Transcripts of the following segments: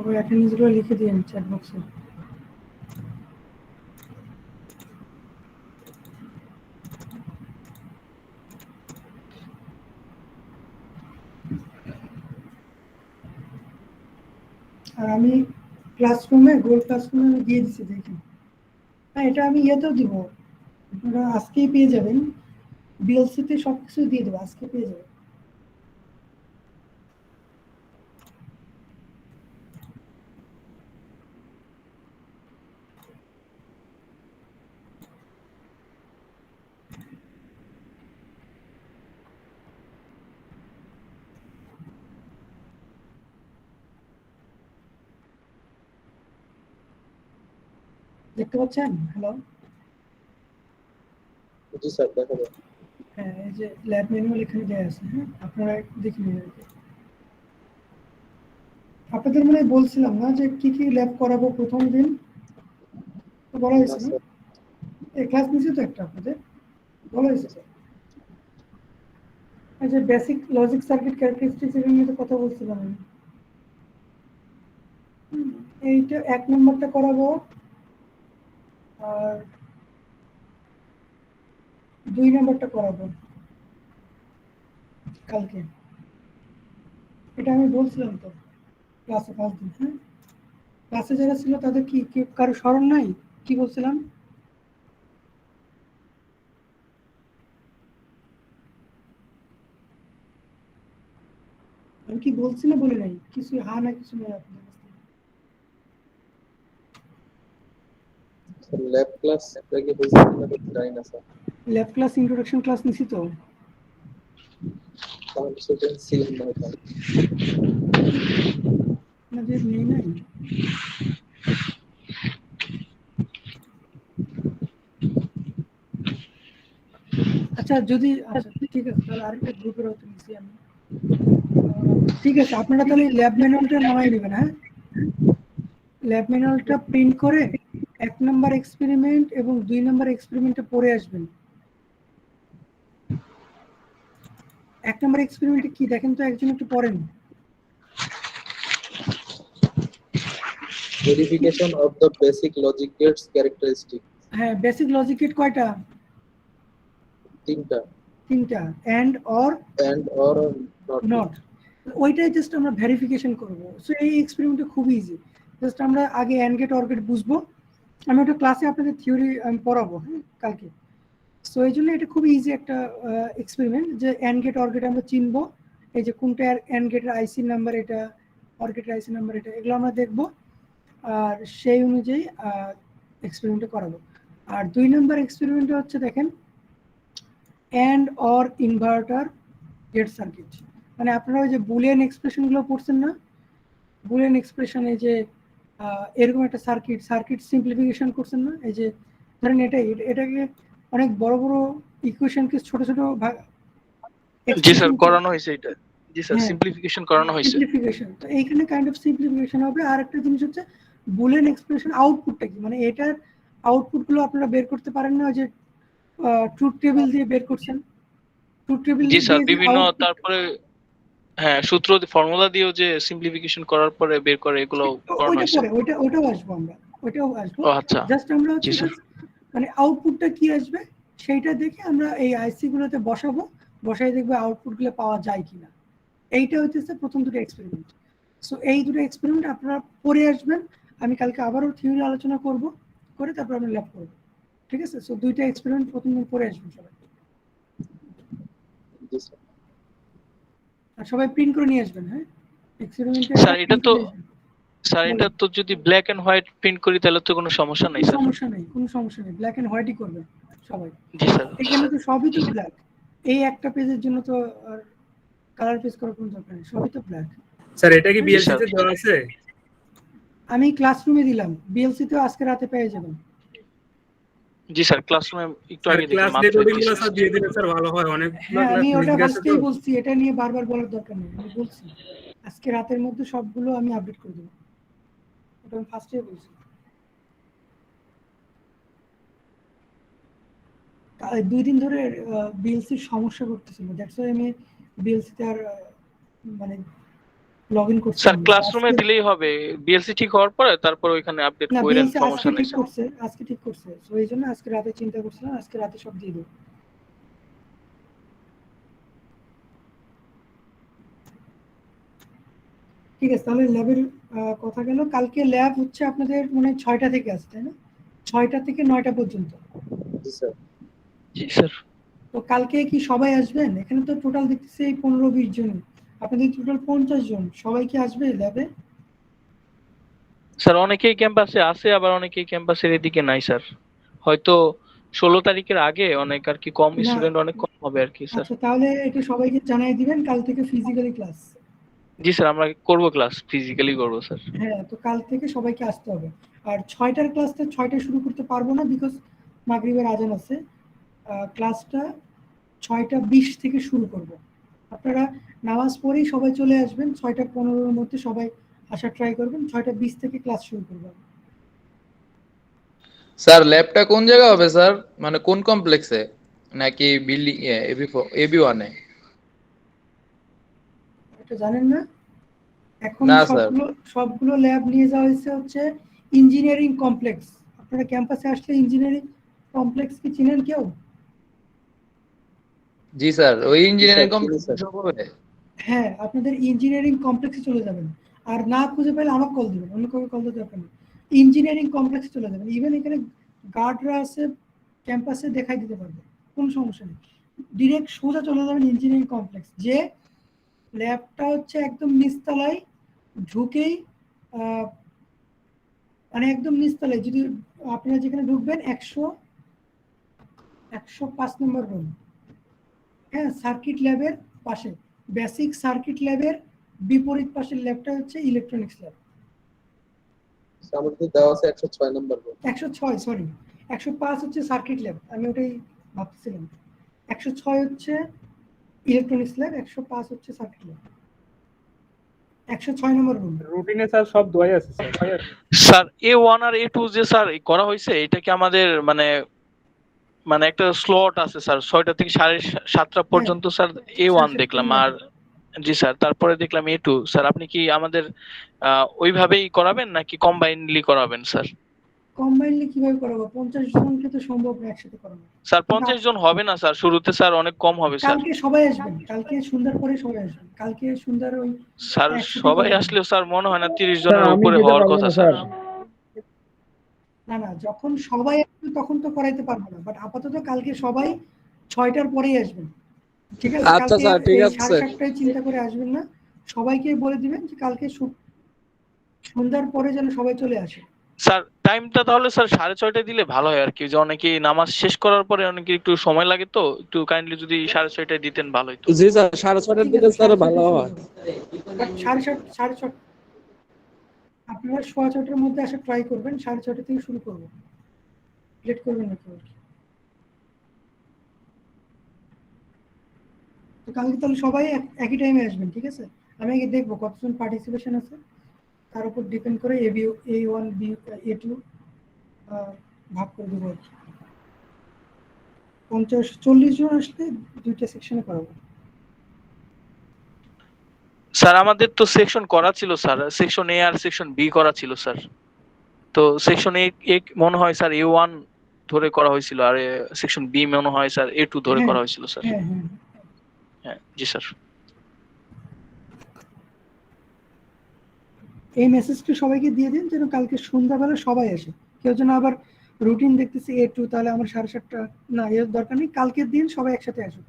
সবাই অ্যাটেন্ডেন্সগুলো লিখে দিন চ্যাট বক্সে। আর আমি ক্লাসরুমে গোল ক্লাসরুমে আমি দিয়ে দিচ্ছি, দেখি। হ্যাঁ, এটা আমি ইয়েতেও দিব, আপনারা আজকেই পেয়ে যাবেন। বিএলসিতে সব কিছু দিয়ে দেবো, আজকে পেয়ে যাবেন। দেখতে পাচ্ছেন? হ্যালো, জি স্যার, দেখা যায়। হ্যাঁ, এই যে ল্যাব ম্যানুয়াল এখানে দেওয়া আছে। হ্যাঁ, আপনারা দেখে নিন। আপনাদের মানে বলছিলাম না যে কি কি ল্যাব করাবো প্রথম দিন, তো বলা হয়েছে না? এই ক্লাস নিচে তো একটা আপনাদের বলা হয়েছে তো। এই যে বেসিক লজিক সার্কিট ক্যারেক্টারিস্টিক্স এর নিয়ে তো কথা বলছিলাম আমি। এইটা 1 নম্বরটা করাবো, আর 2 নম্বরটা করাবো কালকে। এটা আমি বলছিলাম তো ক্লাসে 5 দিন। হ্যাঁ, ক্লাসে যারা ছিল তাদের কি কারো স্মরণ নাই কি বলছিলাম? আমি কি বলছি না বলে নাই কিছু? হ্যাঁ না কিছু নেই আপনাদের কাছ থেকে? ল্যাব ক্লাস কি হয়েছে কিনা জানি না sir. Lab class introduction class নিছি তো। তাহলে সেটা ছিল না স্যার। আপনাদের নেই নাই? আচ্ছা, যদি আচ্ছা ঠিক আছে, তাহলে আরেকটা গ্রুপের হতে নিছি আমি। ঠিক আছে, আপনারা তাহলে ল্যাব ম্যানুয়ালটা নামাই নেবেন। হ্যাঁ, ল্যাব ম্যানুয়ালটা প্রিন্ট করে 1 নম্বর এক্সপেরিমেন্ট এবং 2 নম্বর এক্সপেরিমেন্টে পড়ে আসবেন। 1 নম্বর এক্সপেরিমেন্টে কি দেখেন তো, একজন একটু পড়েন। Verification of the basic logic gates characteristic. হ্যাঁ, বেসিক লজিক গেট কয়টা? 3টা। And or not. নট। ওইটাই জাস্ট আমরা ভেরিফিকেশন করব। সো এই এক্সপেরিমেন্টটা খুব ইজি। জাস্ট আমরা আগে এন্ড গেট অর গেট বুঝবো। আমি ওটা ক্লাসে আপনাদের থিওরি আমি পড়াবো, হ্যাঁ, কালকে। সো এই জন্য এটা খুব ইজি একটা এক্সপেরিমেন্ট, যে এন্ড গেট অর গেট আমরা চিনবো। এই যে কোনটা এন্ড গেটের আইসি নাম্বার এটা, অর গেটের আইসি নাম্বার এটা, এগুলো আমরা দেখবো। আর সেই অনুযায়ী এক্সপেরিমেন্টটা করাবো। আর 2 নম্বর এক্সপেরিমেন্টটা হচ্ছে দেখেন, and or inverter gate circuit. মানে আপনারা ওই যে বুলিয়ান এক্সপ্রেশনগুলো পড়ছেন না? বুলিয়ান এক্সপ্রেশনে যে এরকম একটা সার্কিট সিম্পলিফিকেশন করছেন না? এই যে ধরেন এটাকে অনেক বড় বড় ইকুয়েশনকে ছোট ছোট ভাগ। জি স্যার, করানো হয়েছে এটা। জি স্যার, হ্যাঁ, সিম্পলিফিকেশন করানো হয়েছে। সিম্পলিফিকেশন তো এইখানে কাইন্ড অফ সিম্পলিফিকেশন হবে। আর একটা জিনিস হচ্ছে বুলিয়ান এক্সপ্রেশন আউটপুটটা কি, মানে এটার আউটপুটগুলো আপনারা বের করতে পারেন না, যে ট্রুথ টেবিল দিয়ে বের করছেন। ট্রুথ টেবিল জি স্যার, দিয়ে যে বিভিন্ন আউটপুট, তারপরে হ্যাঁ সূত্র ফর্মুলা দিয়েও যে সিম্পলিফিকেশন করার পরে বের করে, এগুলো করানো ওইটা হয়েছে। পরে ওটাও আসবো আমরা, ওইটাও আসবো। ও আচ্ছা, জাস্ট আমরা জি হচ্ছে স্যার। মানে আউটপুটটা কি আসবে সেইটা দেখে আমরা এই আইসি গুলোতে বসাবো, বসাই দেখবো আউটপুট গুলো পাওয়া যায় কিনা। এইটা হচ্ছে প্রথম দুটো এক্সপেরিমেন্ট। সো এই দুটো এক্সপেরিমেন্ট আপনারা পড়ে আসবেন। আমি কালকে আবারও থিওরি আলোচনা করব, করে তারপর আমরা ল্যাব করবো। ঠিক আছে? সো দুইটা এক্সপেরিমেন্ট প্রথম দিন পড়ে আসবেন সবাই। জি স্যার। আর সবাই প্রিন্ট করে নিয়ে আসবেন। হ্যাঁ, এক্সপেরিমেন্টের স্যার এটা প্রিন্ট তো করে আসবেন। স্যার এটা তো যদি ব্ল্যাক এন্ড হোয়াইট প্রিন্ট করি তাহলে তো কোনো সমস্যা নাই স্যার। সমস্যা নেই, কোনো সমস্যা নেই, ব্ল্যাক এন্ড হোয়াইটই করবেন সবাই। জি স্যার। এখানে তো সবই তো ব্ল্যাক। এই একটা পেজের জন্য তো আর কালার পেজ করার কোনো দরকার নেই, সবই তো ব্ল্যাক। স্যার এটা কি বিএলসি তে দেওয়া আছে? আমি ক্লাসরুমে দিলাম, বিএলসি তে আজকে রাতে পেয়ে যাবেন। জি স্যার, ক্লাসরুমে একটু স্যার আগে দেখি ক্লাস মাত্র রেকর্ডিং গুলো দিছি। স্যার দিয়ে দিলে স্যার ভালো হয়, অনেক হ্যাঁ, ক্লাস আমি মিস ওটা গেছে তো। ফার্স্টেই বলছি, এটা নিয়ে বারবার বলার দরকার নেই, আমি বলছি আজকে রাতের মধ্যে সবগুলো আমি আপডেট করে দেবো, ওটা আমি ফার্স্টেই বলছি। 2 দিন ধরে বিএলসির সমস্যা করতেছিল, দ্যাটস ওয়াই আমি বিএলসিতে আর মানে লগ ইন করছি স্যার আমরা। ক্লাসরুমে দিলেই হবে, বিএলসি ঠিক হওয়ার পরে তারপর ওইখানে আপডেট না, করেন, বিএলসি আজকে সমস্যা নেই ঠিক স্যার। করছে, আজকে ঠিক করছে। সো এই জন্য আজকে রাতে চিন্তা করছিলাম, আজকে রাতে সব দিয়ে দেবো। ঠিক আছে, তাহলে ল্যাবের কথা গেল। কালকে ল্যাব হচ্ছে আপনাদের মানে 6টা থেকে আছে, তাই না? 6টা থেকে 9টা পর্যন্ত। জি স্যার। জি স্যার। তো কালকে কি সবাই আসবেন? এখানে তো টোটাল দেখতেছি 15-20 জন, আপনাদের টোটাল 50 জন, সবাই কি আসবে ল্যাবে? স্যার অনেকেই ক্যাম্পাসে আছে, আবার অনেকেই ক্যাম্পাসের এদিকে নাই স্যার। হয়তো 16 তারিখের আগে অনেক আর কি কম, না, স্টুডেন্ট অনেক কম হবে আর কি স্যার। আচ্ছা, তাহলে এটা সবাইকে জানাই দিবেন কাল থেকে ফিজিক্যালি ক্লাস। জি স্যার, আমরা করব ক্লাস, ফিজিক্যালি করব স্যার। হ্যাঁ, তো কাল থেকে সবাইকে আসতে হবে। আর 6টার ক্লাসটা 6টায় শুরু করতে পারবো না, বিকজ মাগরিবের আজান আছে। ক্লাসটা 6টা 20 থেকে শুরু করব। আপনারা নামাজ পড়েই সবাই চলে আসবেন, 6টা 15-এর মধ্যে সবাই আসার ট্রাই করবেন। 6টা 20 থেকে ক্লাস শুরু করবেন। স্যার ল্যাবটা কোন জায়গায় হবে স্যার, মানে কোন কমপ্লেক্সে, নাকি বিল্ডিং এবি ওয়ানে? এটা জানেন না? এখন না স্যার। সবগুলো ল্যাব নিয়ে যাওয়া হয়েছে হচ্ছে ইঞ্জিনিয়ারিং কমপ্লেক্স। আপনারা ক্যাম্পাসে আসলে ইঞ্জিনিয়ারিং কমপ্লেক্স কি চিনেন কেউ? জি স্যার, ওই ইঞ্জিনিয়ারিং স্যার, কমপ্লেক্স হবে। হ্যাঁ, আপনাদের ইঞ্জিনিয়ারিং কমপ্লেক্সে চলে যাবেন। আর না খুঁজে পেলে আমাকে কল দিবেন, অন্য কাউকে কল দিতে দরকার নেই। ইঞ্জিনিয়ারিং কমপ্লেক্সে চলে যাবেন। ইভেন এখানে গার্ডরা আছে, ক্যাম্পাসে দেখাই দিতে পারবে, কোনো সমস্যা নেই। ডিরেক্ট সোজা চলে যাবেন ইঞ্জিনিয়ারিং কমপ্লেক্স। যে ল্যাবটা হচ্ছে একদম নিচতলায়, ঢুকেই মানে একদম নিচতলায়, যদি আপনারা যেখানে ঢুকবেন 105 নম্বর রুম। হ্যাঁ, সার্কিট ল্যাবের পাশে, বেসিক সার্কিট ল্যাবের বিপরীত পাশের ল্যাবটা হচ্ছে ইলেকট্রনিক্স ল্যাব। আমাদের দেওয়া আছে 106 নম্বর রুম। 106, সরি, 105 হচ্ছে সার্কিট ল্যাব, আমি ওটাই ভাবছিলাম। 106 হচ্ছে ইলেকট্রনিক্স ল্যাব, 105 হচ্ছে সার্কিট ল্যাব। 106 নম্বর রুম। রুটিনে স্যার সব দোয়াই আছে স্যার। স্যার A1 আর A2 যে স্যার করা হয়েছে, এটা কি আমাদের মানে মানে একটা স্লট আছে স্যার 6টা থেকে 7:30 পর্যন্ত স্যার A1 দেখলাম। আর জি স্যার, তারপরে দেখলাম A2। স্যার আপনি কি আমাদের ওইভাবেই করাবেন নাকি কম্বাইনলি করাবেন স্যার? কম্বাইনলি কিভাবে করাবো? 50 জনকে তো সম্ভব না একসাথে করানো। স্যার 50 জন হবে না স্যার, শুরুতে স্যার অনেক কম হবে স্যার। কালকে সবাই আসবেন, কালকে সন্ধ্যার পরে সবাই আসবেন, কালকে সন্ধ্যার ওই স্যার একসাথে সবাই করাবো। আসলেও স্যার মনে হয় না 30 জনের উপরে হওয়ার কথা স্যার। না না, যখন সবাই আসবে তখন তো করাইতে পারবো না, বাট আপাতত কালকে সবাই 6টার পরেই আসবেন, ঠিক আছে? আচ্ছা কালকে স্যার, ঠিক এই আছে স্যার। 7:30টায় চিন্তা করে আসবেন না। সবাইকে বলে দিবেন যে কালকে সন্ধ্যার পরে যেন সবাই চলে আসে। স্যার টাইমটা তাহলে স্যার 6:30টায় দিলে ভালো হয় আর কি, যে অনেকে নামাজ শেষ করার পরে অনেকে একটু সময় লাগে, তো একটু কাইন্ডলি যদি 6:30টায় দিতেন ভালোই তো। জি স্যার, 6:30টার ঠিক দিকে আছে, স্যার 6:30 ভালো চলে হয়। যাবো। বাট 6:30, 6:30 আপনারা 6:15টার মধ্যে আসা ট্রাই করবেন। 6:30 থেকে শুরু করবো, লেট করবেন না কেউ আর কি। তো কালকে তাহলে সবাই একই টাইমে আসবেন, ঠিক আছে? আমি আগে দেখবো কতজন পার্টিসিপেশন আছে, তার উপর ডিপেন্ড করে A1 A2 ভাগ করে দেবো আর কি। 40 জন আসলে 2টা সেকশনে করাবো। স্যার আমাদের তো সেকশন করা ছিল স্যার, সেকশন A আর সেকশন B করা ছিল স্যার। তো সেকশন A মনে হয় স্যার A1 ধরে করা হয়েছিল, আর সেকশন B মনে হয় স্যার A2 ধরে করা হয়েছিল স্যার। হ্যাঁ হ্যাঁ, হ্যাঁ জি স্যার। এই মেসেজটা সবাইকে দিয়ে দিন যেন কালকে সন্ধ্যাবেলা সবাই আসে। কেউ যেন আবার রুটিন দেখতেছি A2, তাহলে আমার 7:30, না, এর দরকার নেই। কালকের দিন সবাই একসাথে আসুক,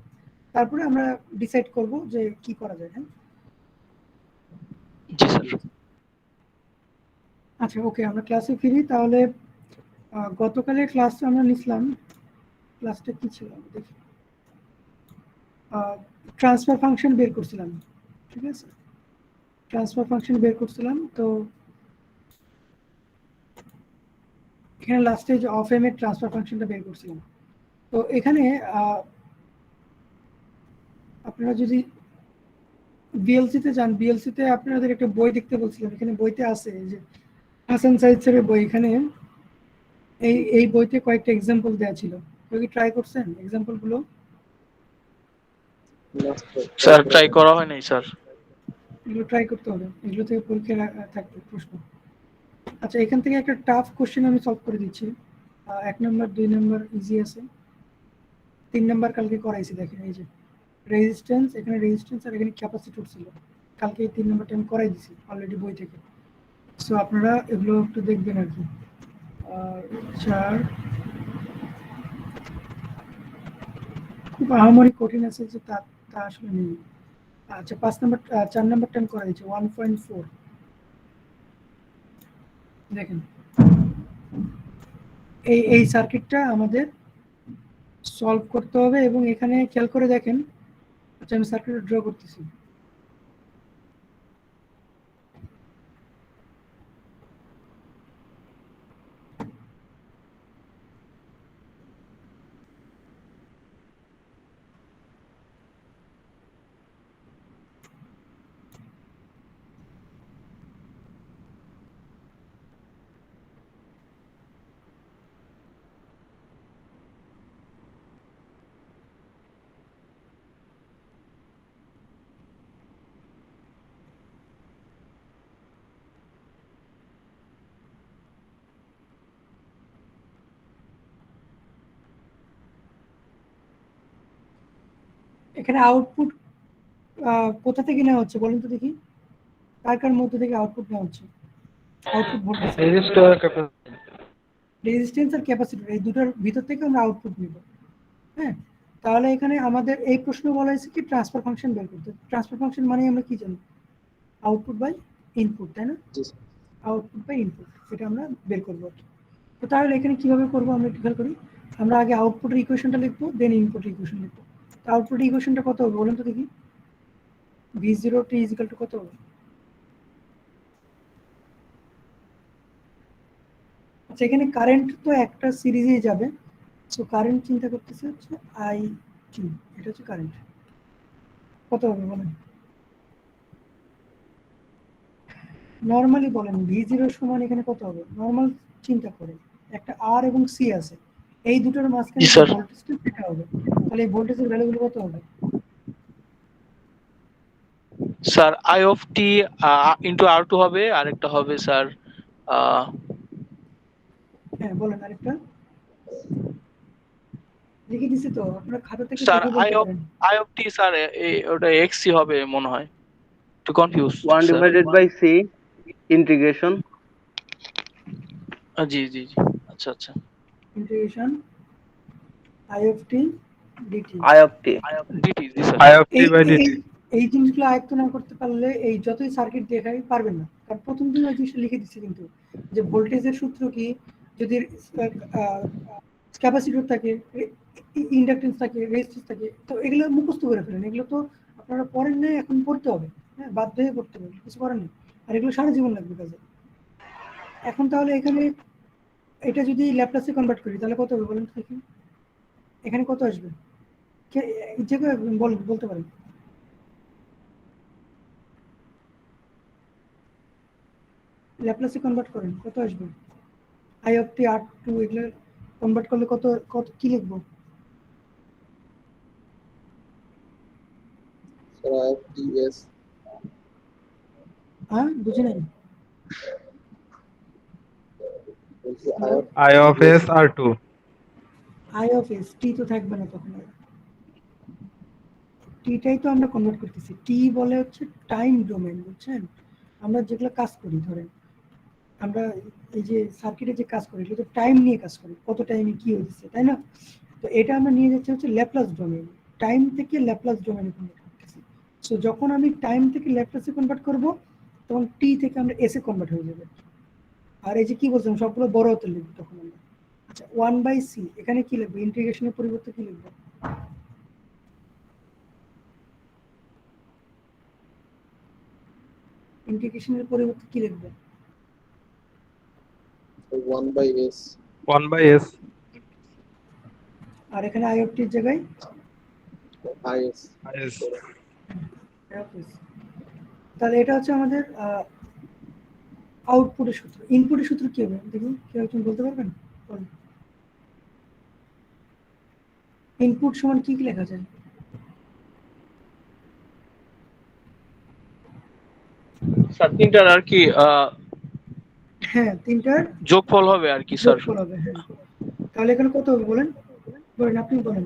তারপরে আমরা ডিসাইড করব যে কি করা যায়। হ্যাঁ, জি স্যার। আচ্ছা, ওকে, আমরা ক্লাসে ফিরি তাহলে। গতকালের ক্লাসটা আমরা নিছিলাম, ক্লাসটা কি ছিল দেখি। ট্রান্সফার ফাংশন বের করছিলাম, ঠিক আছে? ট্রান্সফার ফাংশন বের করছিলাম। তো এখানে লাস্টে যে অফ এম এর ট্রান্সফার ফাংশনটা বের করছিলাম। তো এখানে আপনারা যদি বিএলসিতে যান, বিএলসিতে আপনাদের একটা বই দেখতে বলছিলাম, এখানে বইতে আছে যে হাসান সাইদ স্যারের বই। এখানে এই বইতে কয়েকটা এক্সাম্পল দেওয়া ছিল। কেউ কি ট্রাই করছেন এক্সাম্পল গুলো? স্যার ট্রাই করা হয় নাই স্যার। এগুলো ট্রাই করতে হবে, এগুলো থেকে পরীক্ষা থাকবে প্রশ্ন। আচ্ছা, এখান থেকে একটা টাফ কোশ্চেন আমি সলভ করে দিচ্ছি। 1 নম্বর 2 নম্বর ইজি আছে, 3 নম্বর কালকে করাইছি। দেখেন এই যে রেজিস্ট্যান্স, এখানে রেজিস্ট্যান্স আর এখানে ক্যাপাসিটর ছিল, কালকে এই 3 নম্বরটা আমি করাই দিছি অলরেডি বই থেকে। সো আপনারা এগুলো একটু দেখবেন আর কি। আর 4 খুব আহামরি কঠিন আছে যে তা তা আসলে নেই। আচ্ছা 5 নম্বর 4 নম্বরটা আমি করাই দিচ্ছি 1.4। দেখেন এই সার্কিটটা আমাদের সলভ করতে হবে, এবং এখানে খেয়াল করে দেখেন। আচ্ছা আমি সার্কিট ড্র করতেছি। এখানে আউটপুট কোথা থেকে নেওয়া হচ্ছে বলেন তো দেখি, কার কার মধ্যে থেকে আউটপুট নেওয়া হচ্ছে? আউটপুট ভোল্টেজ, রেজিস্ট্যান্স আর ক্যাপাসিটর, এই দুটোর ভিতর থেকে আমরা আউটপুট নিব। হ্যাঁ, তাহলে এখানে আমাদের এই প্রশ্ন বলা হয়েছে কি ট্রান্সফার ফাংশন বের করতে। ট্রান্সফার ফাংশন মানে আমরা কি জানি? আউটপুট বাই ইনপুট, তাই না? আউটপুট বাই ইনপুট, এটা আমরা বের করবো আর কি। তো তাহলে এখানে কিভাবে করবো আমরা একটু খেয়াল করি। আমরা আগে আউটপুটের ইকুয়েশনটা লিখবো, দেন ইনপুটের ইকুয়েশন লিখবো। তো আউটপুটের ইকুয়েশনটা কত হবে বলেন তো দেখি? V0 t is equal two কত হবে? আচ্ছা এখানে কারেন্ট তো একটা সিরিজেই যাবে, সো কারেন্ট চিন্তা করতেছে হচ্ছে আই টি, এটা হচ্ছে কারেন্ট। কত হবে বলেন? নর্মালি বলেন V0 সমান এখানে কত হবে? নর্মাল চিন্তা করেন, একটা আর এবং সি আছে, এই দুটোর মাঝখানে জি যে স্যার। ভোল্টেজটা সেটা হবে। তাহলে এই ভোল্টেজের ভ্যালুগুলো কত হবে? Sir I of t into R two হবে, আরেকটা হবে স্যার হ্যাঁ বলেন আরেকটা, লিখে দিছি তো, আপনারা খাতা থেকে স্যার দেখে বলতে পারেন। আই অফ টি স্যার ওটা এক্স সি হবে মনে হয়, একটু confuse 1 sir. divided by C integration জি জি জি, আচ্ছা আচ্ছা। Integration I of t dt. I of t. Dt, জি স্যার। I of t এই by এই dt. এই জিনিসগুলো আয়ত্ত না করতে পারলে এই যতই সার্কিট দেখাই পারবেন না, কারণ প্রথম দিন ওই জিনিসটা লিখে দিচ্ছে কিন্তু, যে ভোল্টেজের সূত্র কি, যদি ক্যাপাসিটর থাকে, ইন্ডাকটেন্স থাকে, রেজিস্ট্যান্স থাকে, তো এগুলো মুখস্থ করে ফেলেন। এগুলো তো আপনারা পড়েন না, এখন পড়তে হবে। হ্যাঁ, বাধ্য হয়ে পড়তে হবে, কিছু করেন না। আর এগুলো সারা জীবন লাগবে কাজে। এখন তাহলে এখানে এটা যদি ল্যাপ্লাসে কনভার্ট করি তাহলে কত হবে বলেন তো দেখি? এখানে কত আসবে? যে কেউ বলতে পারেন। ল্যাপ্লাসে কনভার্ট করেন কত আসবে? I of t R two এগুলো কনভার্ট করলে কত কত কি লিখবো? হ্যাঁ বুঝি নাই। I of s r2. I of s, t তো থাকবে না তখন আর। টিটাই তো আমরা কনভার্ট করতেছি। টি বলে হচ্ছে টাইম ডোমেন, বুঝছেন? আমরা যেগুলো কাজ করি, ধরেন আমরা এই যে সার্কিটে যে কাজ করি, এগুলো তো টাইম নিয়ে কাজ করি, কত টাইমে কি হচ্ছে, তাই না? তো এটা আমরা নিয়ে যাচ্ছি হচ্ছে ল্যাপ্লাস ডোমেন, টাইম থেকে ল্যাপ্লাস ডোমেনে কনভার্ট করতেছি। সো যখন আমি টাইম থেকে ল্যাপ্লাসে কনভার্ট করব, তখন টি থেকে আমরা এসে কনভার্ট হয়ে যাবে। আর এই যে কি বলছিলাম সবগুলো বড় হতে লিখবো তখন আমরা। আচ্ছা 1/c এখানে কি লিখবো? ইন্টিগ্রেশনের পরিবর্তে কি লিখবো? ইন্টিগ্রেশনের পরিবর্তে কি লিখবো? 1/s 1 by s. আর এখানে আই অফ টির জায়গায় is Is IOPS। তাহলে এটা হচ্ছে আমাদের আউটপুটের সূত্র। ইনপুটের সূত্র কি হবে দেখুন, কেউ একজন বলতে পারবেন? ইনপুট সমান কি কি লেখা যায়? স্যার তিনটার আর কি হ্যাঁ, তিনটার যোগফল হবে আর কি স্যার। যোগফল হবে। হ্যাঁ, তাহলে এখানে কত হবে বলেন? বলেন, আপনি বলেন।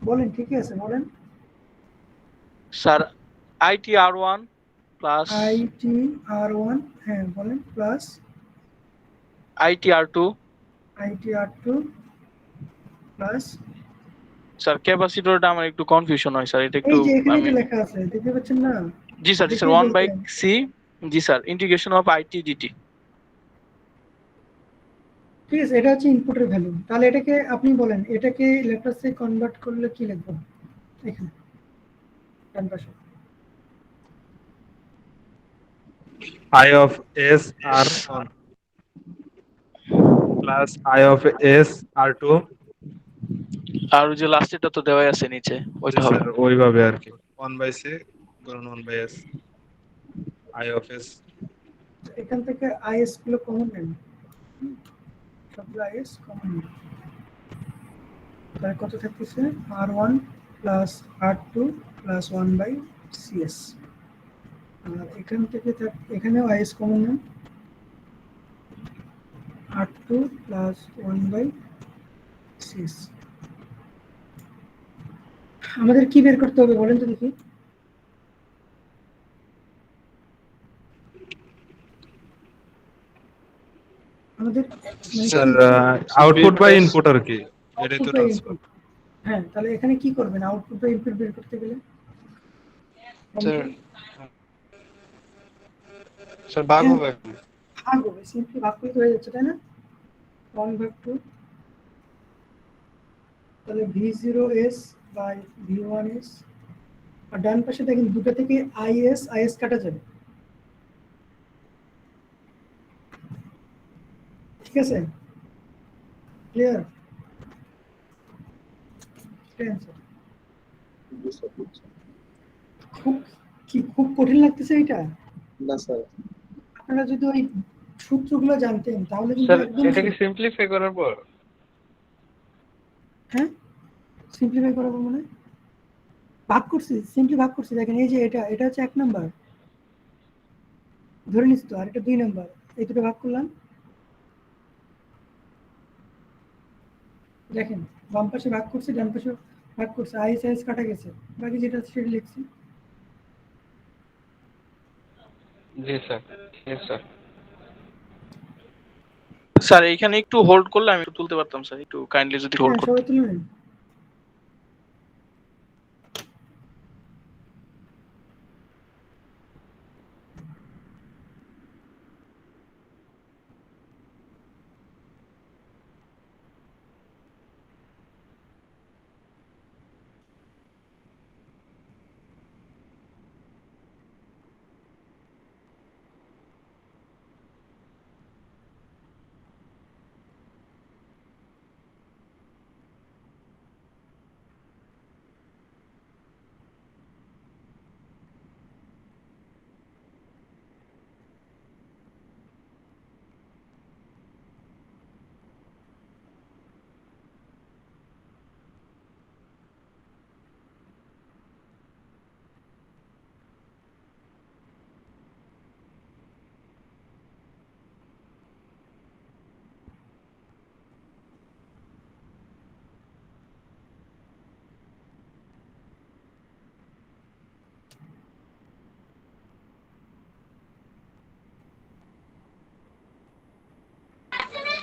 বলেন, ঠিকই আছে, বলেন। স্যার আইটি আর1 প্লাস ITR1, হ্যাঁ বলেন, plus IT R two. ITR2 plus, sir ক্যাপাসিটরটা আমার একটু কনফিউশন হয় স্যার, এটা একটু এই যে এখানে আমি। যে লেখা আছে দেখতে পাচ্ছেন না? জি স্যার, জি স্যার, দেখেই 1/c। বলতেন। জি sir, integration of I t dt. ঠিক আছে, এটা হচ্ছে ইনপুটের ভ্যালু। তাহলে এটাকে আপনি বলেন, এটাকে ল্যাপ্লাসে কনভার্ট করলে কি লিখবো? এখানে ডান পাশে I of S R1 plus I of S R2। আর ওই যে লাস্টেরটা তো দেওয়াই আছে নিচে, জি ওইটা হবে। স্যার, ওইভাবে আর কি 1/c গুণন 1/s I of S। এখান থেকে আইএস গুলো কমন নেন, সবগুলো আইএস কমন নেন। তাহলে কত থাকতেছে? R1 plus R2 plus 1/CS। আর এখান থেকে এখানেও আইএস কমন নেন, R2 প্লাস 1/CS। আমাদের কি বের করতে হবে বলেন তো দেখি? আমাদের মানে স্যার কি আউটপুট বা ইনপুট আর কি, এটাই আউটপুট তো বা ট্রান্সফার। ইনপুট? হ্যাঁ, তাহলে এখানে কি করবেন আউটপুট বা ইনপুট বের করতে গেলে? স্যার স্যার ভাগ হবে এখন। ভাগ হবে, সিম্পলি ভাগ করতে হয়ে যাচ্ছে, তাই না? 1/2, তাহলে V0S বাই V1S। আর ডান পাশে দেখেন দুটো থেকে আইএস কাটা যাবে, ঠিক আছে? ক্লিয়ার? খুব খুব কঠিন লাগতেছে এটা? না স্যার। আপনারা যদি ওই সূত্রগুলো জানতেন তাহলে কিন্তু স্যার একদম এটাকে সিম্পলিফাই করার পর হ্যাঁ, সিম্পলিফাই করাবো মানে ভাগ করছি, সিম্পলি ভাগ করছি। দেখেন এই যে এটা হচ্ছে 1 নাম্বার ধরে নিচ্ছি তো, আর এটা 2 নাম্বার, এই দুটো ভাগ করলাম। দেখেন বাম পাশে ভাগ করছি, ডান পাশে ভাগ করছি, আইএস কাটা গেছে, বাকি যেটা আছে সেটা লিখছি। জি স্যার। জি স্যার। স্যার এইখানে একটু হোল্ড করলে আমি একটু তুলতে পারতাম স্যার, একটু কাইন্ডলি যদি হোল্ড হ্যাঁ, করতেন। সবাই তুলে নিন।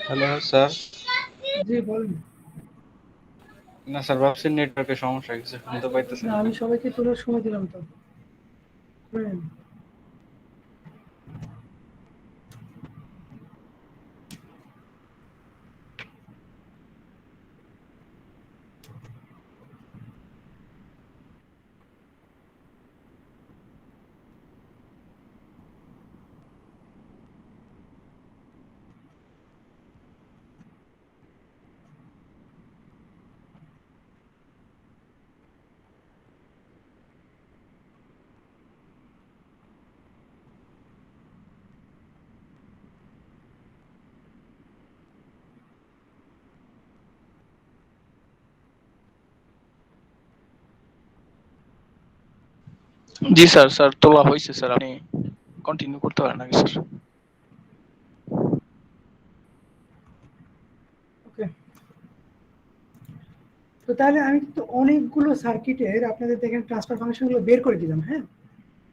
Hello sir. জি বলেন। না স্যার, ভাবছি নেটওয়ার্কের সমস্যা, কিছু শুনতে পাইতেছেন না, না। আমি সবাইকে তোলার সময় দিলাম তো। হ্যাঁ, জি স্যার, স্যার তোলা হয়েছে স্যার, আপনি কন্টিনিউ করতে পারেন আগে স্যার। ওকে, তো তাহলে আমি কিন্তু অনেকগুলো সার্কিটের আপনাদের দেখেন ট্রান্সফার ফাংশনগুলো বের করে দিলাম। হ্যাঁ,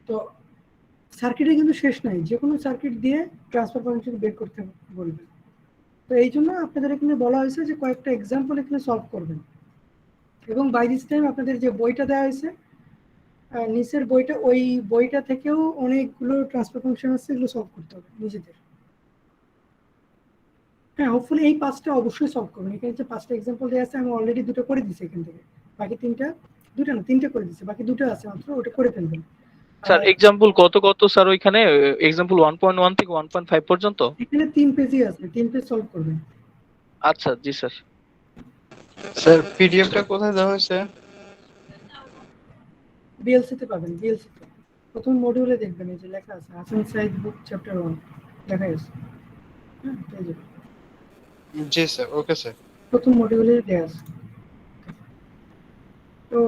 তো সার্কিটে কিন্তু শেষ নাই, যে কোনো সার্কিট দিয়ে ট্রান্সফার ফাংশন বের করতে বলবে। তো এই জন্য আপনাদের এখানে বলা হয়েছে যে কয়েকটা এক্সাম্পল এখানে সলভ করবেন, এবং বাই দিস টাইম আপনাদের যে বইটা দেওয়া হয়েছে নিচের বইটা, ওই বইটা থেকেও অনেকগুলো ট্রান্সফার ফাংশন আছে, এগুলো সলভ করতে হবে নিজেদের। হ্যাঁ, হোপফুলি এই 5টা অবশ্যই সলভ করবেন। এখানে যে 5টা এক্সাম্পল দেওয়া আছে আমি অলরেডি 2টা করে দিচ্ছি এখান থেকে, বাকি 3টা, 2টা না 3টে করে দিচ্ছি, বাকি 2টা আছে মাত্র, ওটা করে ফেলবেন। স্যার এক্সাম্পল কত কত স্যার ওইখানে? এক্সাম্পল 1.1 থেকে 1.5 পর্যন্ত? এখানে 3 পেজই আছে, 3 পেজ সলভ করবেন। আচ্ছা জি স্যার। স্যার পিডিএফটা কোথায় দেওয়া হয়েছে? বিএলসি তে পাবেন, বিএলসি তে প্রথম মডিউলে দেখবেন এই যে লেখা আছে হাসান সাইদ বুক চ্যাপ্টার 1 লেখা আছে। হ্যাঁ, পেয়ে যাবেন। জি স্যার, ওকে স্যার। প্রথম মডিউলে দেওয়া আছে। তো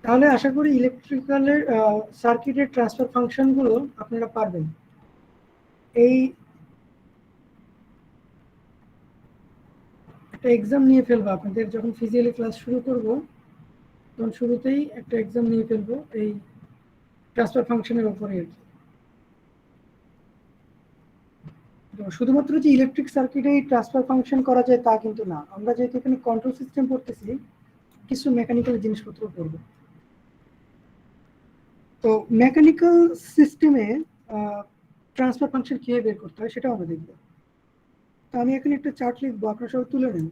তাহলে আশা করি ইলেকট্রিক্যালের সার্কিটের ট্রান্সফার ফাংশনগুলো আপনারা পারবেন। এই একটা এক্সাম নিয়ে ফেলবো আপনাদের, যখন ফিজিক্যালি ক্লাস শুরু করব তখন শুরুতেই একটা এক্সাম নিয়ে ফেলবো এই ট্রান্সফার ফাংশনের উপরে আর কি। তো শুধুমাত্র যে ইলেকট্রিক সার্কিটেই ট্রান্সফার ফাংশন করা যায় তা কিন্তু না, আমরা যেহেতু এখানে কন্ট্রোল সিস্টেম পড়তেছি কিছু মেকানিক্যাল জিনিসপত্র পড়বো। তো মেকানিক্যাল সিস্টেমে ট্রান্সফার ফাংশন কিভাবে বের করতে হয় সেটাও আমরা দেখবো। তো আমি এখানে একটা চার্ট লিখবো, আপনারা সবাই তুলে নেন।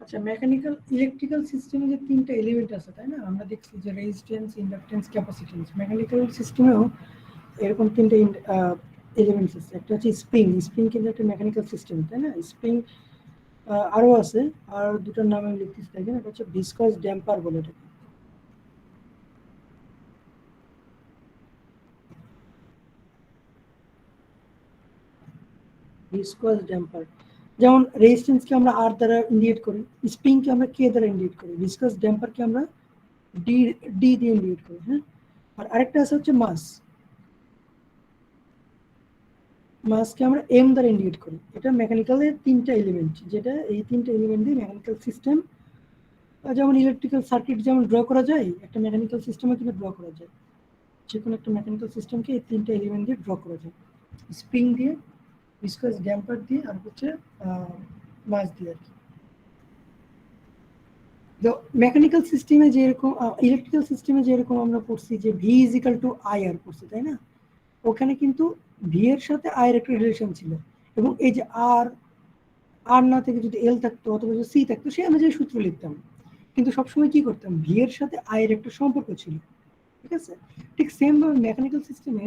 আচ্ছা, মেকানিক্যাল ইলেকট্রিক্যাল সিস্টেমে যে 3টা এলিমেন্ট আছে তাই না, আমরা দেখছি যে রেজিস্ট্যান্স, ইন্ডাকট্যান্স, ক্যাপাসিট্যান্স। মেকানিক্যাল সিস্টেমেও এরকম 3টা এলিমেন্টস আছে। একটা হচ্ছে স্প্রিং, স্প্রিং কিন্তু একটা মেকানিক্যাল সিস্টেম তাই না। স্প্রিং আরো আছে, আর দুটোর নাম আমি লিখতেছি দেখেন, এটা হচ্ছে ভিসকাস ড্যাম্পার বলে এটাকে। ভিসকাস ড্যাম্পার, যেমন রেজিস্ট্যান্সকে আমরা আর দ্বারা ইন্ডিকেট করি, স্প্রিংকে আমরা কে দ্বারা ইন্ডিকেট করি, ভিসকাস ড্যাম্পারকে আমরা ডি ডি দিয়ে ইন্ডিকেট করি। হ্যাঁ, আর আরেকটা আছে হচ্ছে মাস, মাসকে আমরা এম দ্বারা ইন্ডিকেট করি। এটা মেকানিক্যালের 3টা এলিমেন্ট, যেটা এই 3টা এলিমেন্ট দিয়ে মেকানিক্যাল সিস্টেম, যেমন ইলেকট্রিক্যাল সার্কিট যেমন ড্র করা যায়, একটা মেকানিক্যাল সিস্টেমে কিন্তু ড্র করা যায়। যে কোনো একটা মেকানিক্যাল সিস্টেমকে এই 3টা এলিমেন্ট দিয়ে ড্র করা যায়, স্প্রিং দিয়ে, ভিসকাস ড্যাম্পার দিয়ে, আর হচ্ছে মাস দিয়ে আর কি। তো মেকানিক্যাল সিস্টেমে যেরকম, ইলেকট্রিক্যাল সিস্টেমে যেরকম আমরা পড়ছি যে V is equal to I R পড়ছি তাই না, ওখানে কিন্তু ভি এর সাথে আই এর একটা রিলেশন ছিল, এবং এই যে আর আর না থেকে যদি এল থাকতো অথবা যদি সি থাকতো সে অনুযায়ী সূত্র লিখতাম, কিন্তু সবসময় কি করতাম, ভি এর সাথে আই এর একটা সম্পর্ক ছিল। ঠিক আছে, ঠিক সেম ভাবে মেকানিক্যাল সিস্টেমে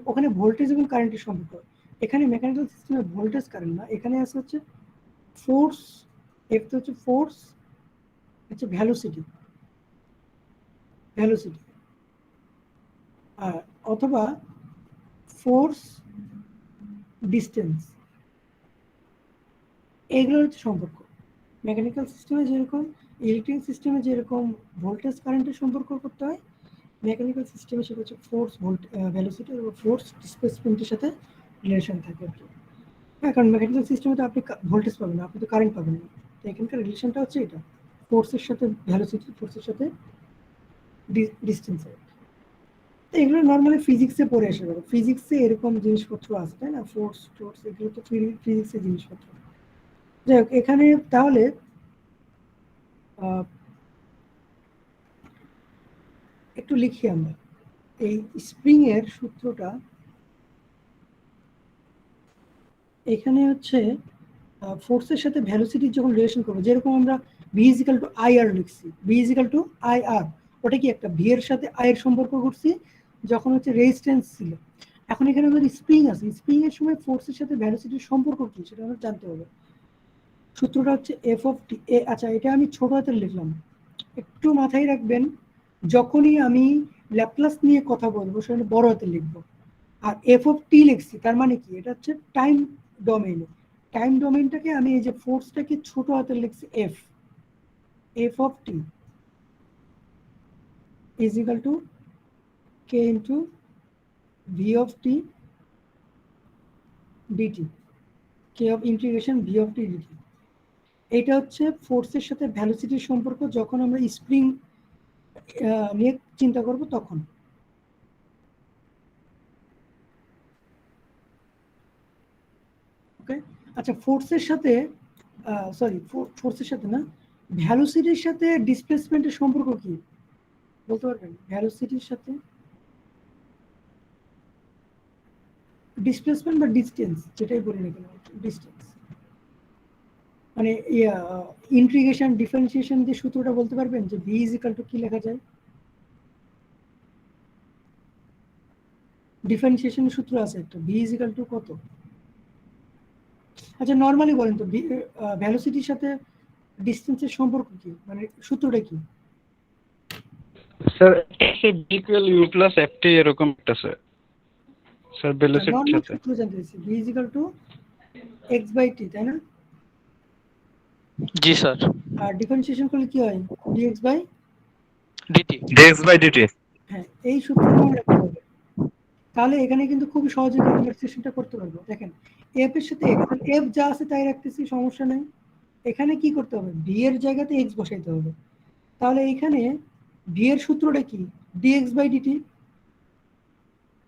ওখানে ভোল্টেজ এবং কারেন্টের সম্পর্ক। এখানে মেকানিক্যাল সিস্টেমে ভোল্টেজ কারেন্ট না, এখানে আছে হচ্ছে ফোর্স, এফ হচ্ছে ফোর্স, হচ্ছে ভ্যালোসিটি, ভ্যালোসিটি, আর অথবা ফোর্স, ডিস্টেন্স, এগুলো হচ্ছে সম্পর্ক। মেকানিক্যাল সিস্টেমে যেরকম, ইলেকট্রিক সিস্টেমে যেরকম ভোল্টেজ কারেন্টের সম্পর্ক করতে হয়, মেকানিক্যাল সিস্টেমে সেটা হচ্ছে ফোর্স, ভোল্ট, ভ্যালোসিটি এবং ফোর্স ডিসপ্লেসমেন্টের সাথে রিলেশন থাকে আর কি। হ্যাঁ, কারণ মেকানিক্যাল সিস্টেমে তো আপনি ভোল্টেজ পাবেন না, আপনি তো কারেন্ট পাবেন না। তো এখানকার রিলেশনটা হচ্ছে এটা, ফোর্সের সাথে ভ্যালোসিটি, ফোর্সের সাথে ডিস্টেন্সের। তো এগুলো নর্মালি ফিজিক্সে পড়ে আসে, ফিজিক্সে এরকম জিনিসপত্র আছে, তাই না? ফোর্স টোর্স এগুলো তো ফিজিক্সের জিনিসপত্র। যাই হোক, এখানে তাহলে একটু লিখি আমরা এই স্প্রিং এর সূত্রটা। এখানে হচ্ছে ফোর্সের সাথে ভ্যালোসিটির যখন রিলেশন করবো, যেরকম আমরা ভি ইজিক্যাল টু আই আর লিখছি, ভি ইজিক্যাল টু আই আর, ওটা কি একটা ভি এর সাথে আই এর সম্পর্ক করছি যখন হচ্ছে রেজিস্ট্যান্স ছিল। এখন এখানে আমাদের স্প্রিং আছে, স্প্রিং এর সময় ফোর্সের সাথে ভ্যালোসিটির সম্পর্ক কি সেটা আমরা জানতে হবে। সূত্রটা হচ্ছে এফ অফ টি। আচ্ছা, এটা আমি ছোট হাতের লিখলাম, একটু মাথায় রাখবেন যখনই আমি ল্যাপ্লাস নিয়ে কথা বলবো সেখানে বড় হাতে লিখবো। আর এফ অফ টি লিখছি, তার মানে কি, এটা হচ্ছে টাইম ডোমেইনে। টাইম ডোমেইনটাকে আমি এই যে ফোর্সটাকে ছোট হাতে লিখছি F, F of t is equal to K into V of t dt, K of integration V of t dt. এটা হচ্ছে ফোর্সের সাথে ভ্যালোসিটির সম্পর্ক যখন আমরা স্প্রিং নিয়ে চিন্তা করব তখন। ওকে, আচ্ছা, ফোর্সের সাথে ফোর্সের সাথে না, ভ্যালোসিটির সাথে ডিসপ্লেসমেন্টের সম্পর্ক কি বলতে পারবেন? ভ্যালোসিটির সাথে ডিসপ্লেসমেন্ট বা ডিস্টেন্স, যেটাই বলি না কেন, ডিস্টেন্স মানে ইন্টিগ্রেশন ডিফারেন্সিয়েশন যে সূত্রটা বলতে পারবেন যে ভি ইজ ইকাল টু কি লেখা যায়? ডিফারেন্সিয়েশন সূত্র আছে একটা, ভি ইজ ইকাল টু কত? আচ্ছা, নর্মালি বলেন তো ভ্যালোসিটির সাথে ডিস্টেন্সের সম্পর্ক কি, মানে সূত্রটা কি? Sir B equal U plus FT এরকম একটা স্যার, স্যার ভেলোসিটির নর্মাল সাথে। সূত্র জানতে চাইছি, V is equal to x by t, তাই না? জি স্যার। আর ডিফারেন্সিয়েশন করলে কি হয়? Dx by dt. dx by dt হ্যাঁ, এই সূত্রটা মনে রাখতে হবে। তাহলে এখানে কিন্তু খুব সহজে কনভার্সেশনটা করতে পারবো। দেখেন, এফ এর সাথে এক্স, এফ যা আছে তাই রাখতেছি, সমস্যা নেই। এখানে কি করতে হবে? ভি এর জায়গাতে এক্স বসাইতে হবে। তাহলে এখানে ভি এর সূত্রটা কি? Dx by dt.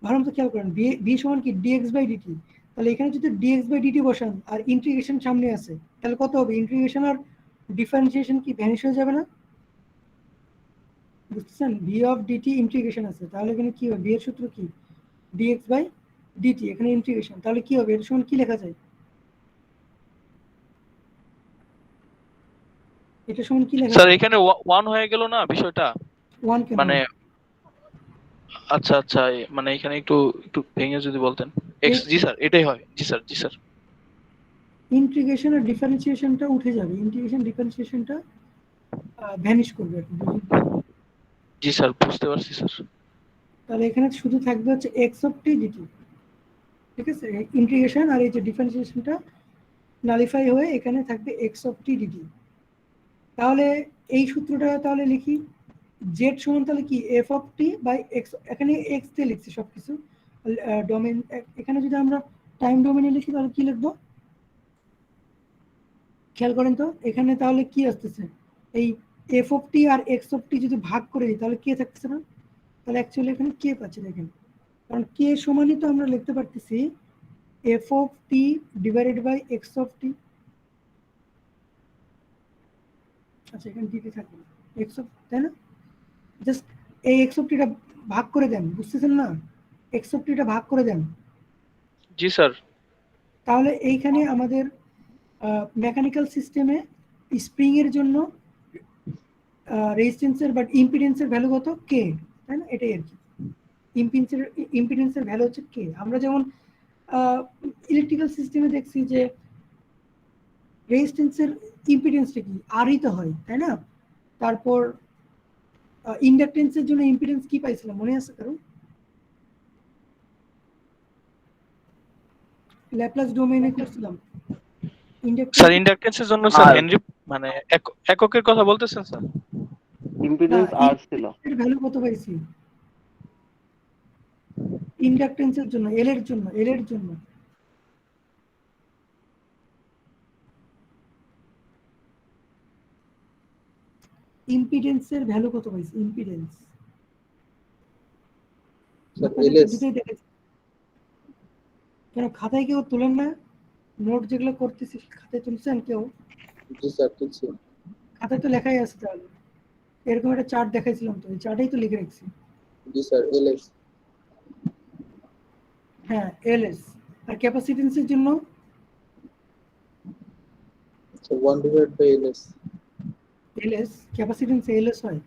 ভালো মতো খেয়াল করেন, ভি সমান কি? Dx by dt. তাহলে এখানে যদি ডিএক্স বাই ডিটি বসান আর ইন্টিগ্রেশন সামনে আছে, তাহলে কত হবে? ইন্টিগ্রেশন আর ডিফারেন্সিয়েশন কি ভ্যানিশ হয়ে যাবে না? বুঝছেন? ভি অফ ডিটি ইন্টিগ্রেশন আছে, তাহলে এখানে কি হবে? ভি এর সূত্র কি? ডিএক্স বাই ডিটি, এখানে ইন্টিগ্রেশন, তাহলে কি হবে? এর সমান কি লেখা যায়? এটা সমান কি লেখা স্যার যায়? এখানে 1 হয়ে গেল না বিষয়টা? 1 কেন? মানে আচ্ছা আচ্ছা, মানে এখানে একটু একটু ভেঙে যদি বলতেন। এক্স, জি স্যার, এটাই হয়। জি স্যার, জি স্যার। ইন্টিগ্রেশন আর ডিফারেন্সিয়েশনটা উঠে যাবে, ইন্টিগ্রেশন ডিফারেন্সিয়েশনটা ভ্যানিশ করবে আর কি। জি স্যার, বুঝতে পারছি স্যার। তাহলে এখানে শুধু থাকবে হচ্ছে এক্স অফ টি ডিটি, ঠিক আছে? ইন্টিগ্রেশন আর এই যে ডিফারেন্সিয়েশনটা নালিফাই হয়ে এখানে থাকবে এক্স অফ টি ডিটি। তাহলে এই সূত্রটা তাহলে লিখি, জেড সমান তাহলে কি? F of t by X, এখানে এক্স দিয়ে লিখছি সবকিছু ডোমেন। এখানে যদি আমরা টাইম ডোমেনে লিখি তাহলে কি লিখবো খেয়াল করেন তো। এখানে তাহলে কি আসতেছে? এই এফ অফ টি আর এক্স অফ টি যদি ভাগ করে দিই তাহলে কে থাকতেছে না? তাহলে অ্যাকচুয়ালি এখানে কে পাচ্ছি দেখেন, কারণ কে সমানই তো আমরা লিখতে পারতেছি f of t divided by x of t. আচ্ছা, এখানে ডিটি থাকবে এক্স অফ, তাই না? জাস্ট এই এক্স অফ টিটা ভাগ করে দেন, বুঝতেছেন না? এক্স অফ টিটা ভাগ করে দেন, জি স্যার। তাহলে এইখানে আমাদের মেকানিক্যাল সিস্টেমে স্প্রিং এর জন্য রেজিস্ট্যান্সের বা ইম্পিডেন্সের ভ্যালু কত? কে, তাই না? এটাই আর কি। ইম্পিডেন্সের ভ্যালু হচ্ছে কে। আমরা যেমন ইলেকট্রিক্যাল সিস্টেমে দেখছি যে রেজিস্ট্যান্সের ইম্পিডেন্সটা কি? আরই তো হয়, তাই না? তারপর ইন্ডাকটেন্সের জন্য ইম্পিডেন্স কি পাইছিলাম, মনে আছে কারো? ল্যাপ্লাস ডোমেইনে করছিলাম স্যার ইন্ডাকটেন্স। ইন্ডাকটেন্সের জন্য স্যার আর হেনরি, মানে এককের কথা বলতেছেন স্যার? ইম্পিডেন্স আর ছিল। এর ভ্যালু কত পাইছি ইন্ডাকটেন্সের জন্য? এল এর জন্য, এল এর জন্য ইম্পিডেন্সের ভ্যালু কত পাইছি? ইম্পিডেন্স স্যার আপনাদের এলএস। দুটোই দেখেছি। কেন খাতায় কেউ তোলেন না? নোট যেগুলো করতেছি খাতায় তুলছেন কেউ? জি স্যার তুলছি। খাতায় তো লেখাই আছে তাহলে। এরকম একটা চার্ট দেখাইছিলাম তো, এই চার্টেই তো লিখে রাখছি। জি স্যার এলএস। হ্যাঁ এলএস। আর ক্যাপাসিটেন্সের জন্য sir 1 divide by LS. LS, capacitance LS হয়।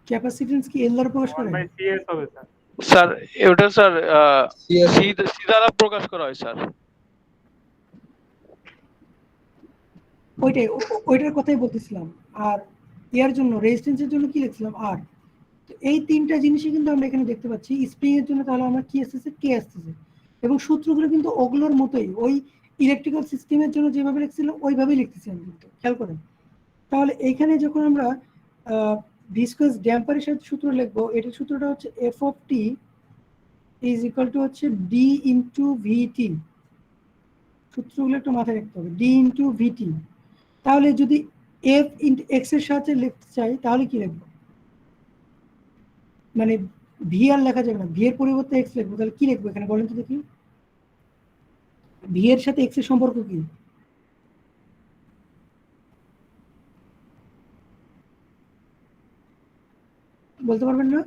ক্যাপাসিটেন্স কি এল দ্বারা প্রকাশ করে? স্যার ওটা স্যার সিএস। সি দ্বারা প্রকাশ করা হয় স্যার। ওইটার কথাই বলতেছিলাম। আর ইয়ার জন্য রেজিস্ট্যান্সের জন্য কি লিখছিলাম? আর। তো এই তিনটা জিনিসই কিন্তু আমরা এখানে দেখতে পাচ্ছি। স্প্রিং এর জন্য তাহলে আমরা কি আসতেছে? কে আসতেছে। এবং সূত্রগুলো কিন্তু ওগুলোর মতোই, ওই ইলেকট্রিক্যাল সিস্টেমের জন্য যেভাবে লিখছিলাম ওইভাবেই লিখতেছি আমি কিন্তু, খেয়াল করেন। তাহলে এইখানে যখন আমরা ভিসকাস ড্যাম্পারের সাথে সূত্র লিখবো, এটার সূত্রটা হচ্ছে F of t is equal to হচ্ছে ডি ইন্টু ভিটি। সূত্রগুলো একটু মাথায় রাখতে হবে, ডি ইন্টু ভিটি। তাহলে যদি এফ ইন্টু এক্স এর সাথে লিখতে চাই তাহলে কি লিখবো? মানে ভি আর লেখা যাবে না, ভি এর পরিবর্তে এক্স লিখবো। তাহলে কি লিখবো এখানে বলেন তো দেখি? ভি এর সাথে এক্স এর সম্পর্ক কি? বলতে পারবেন না?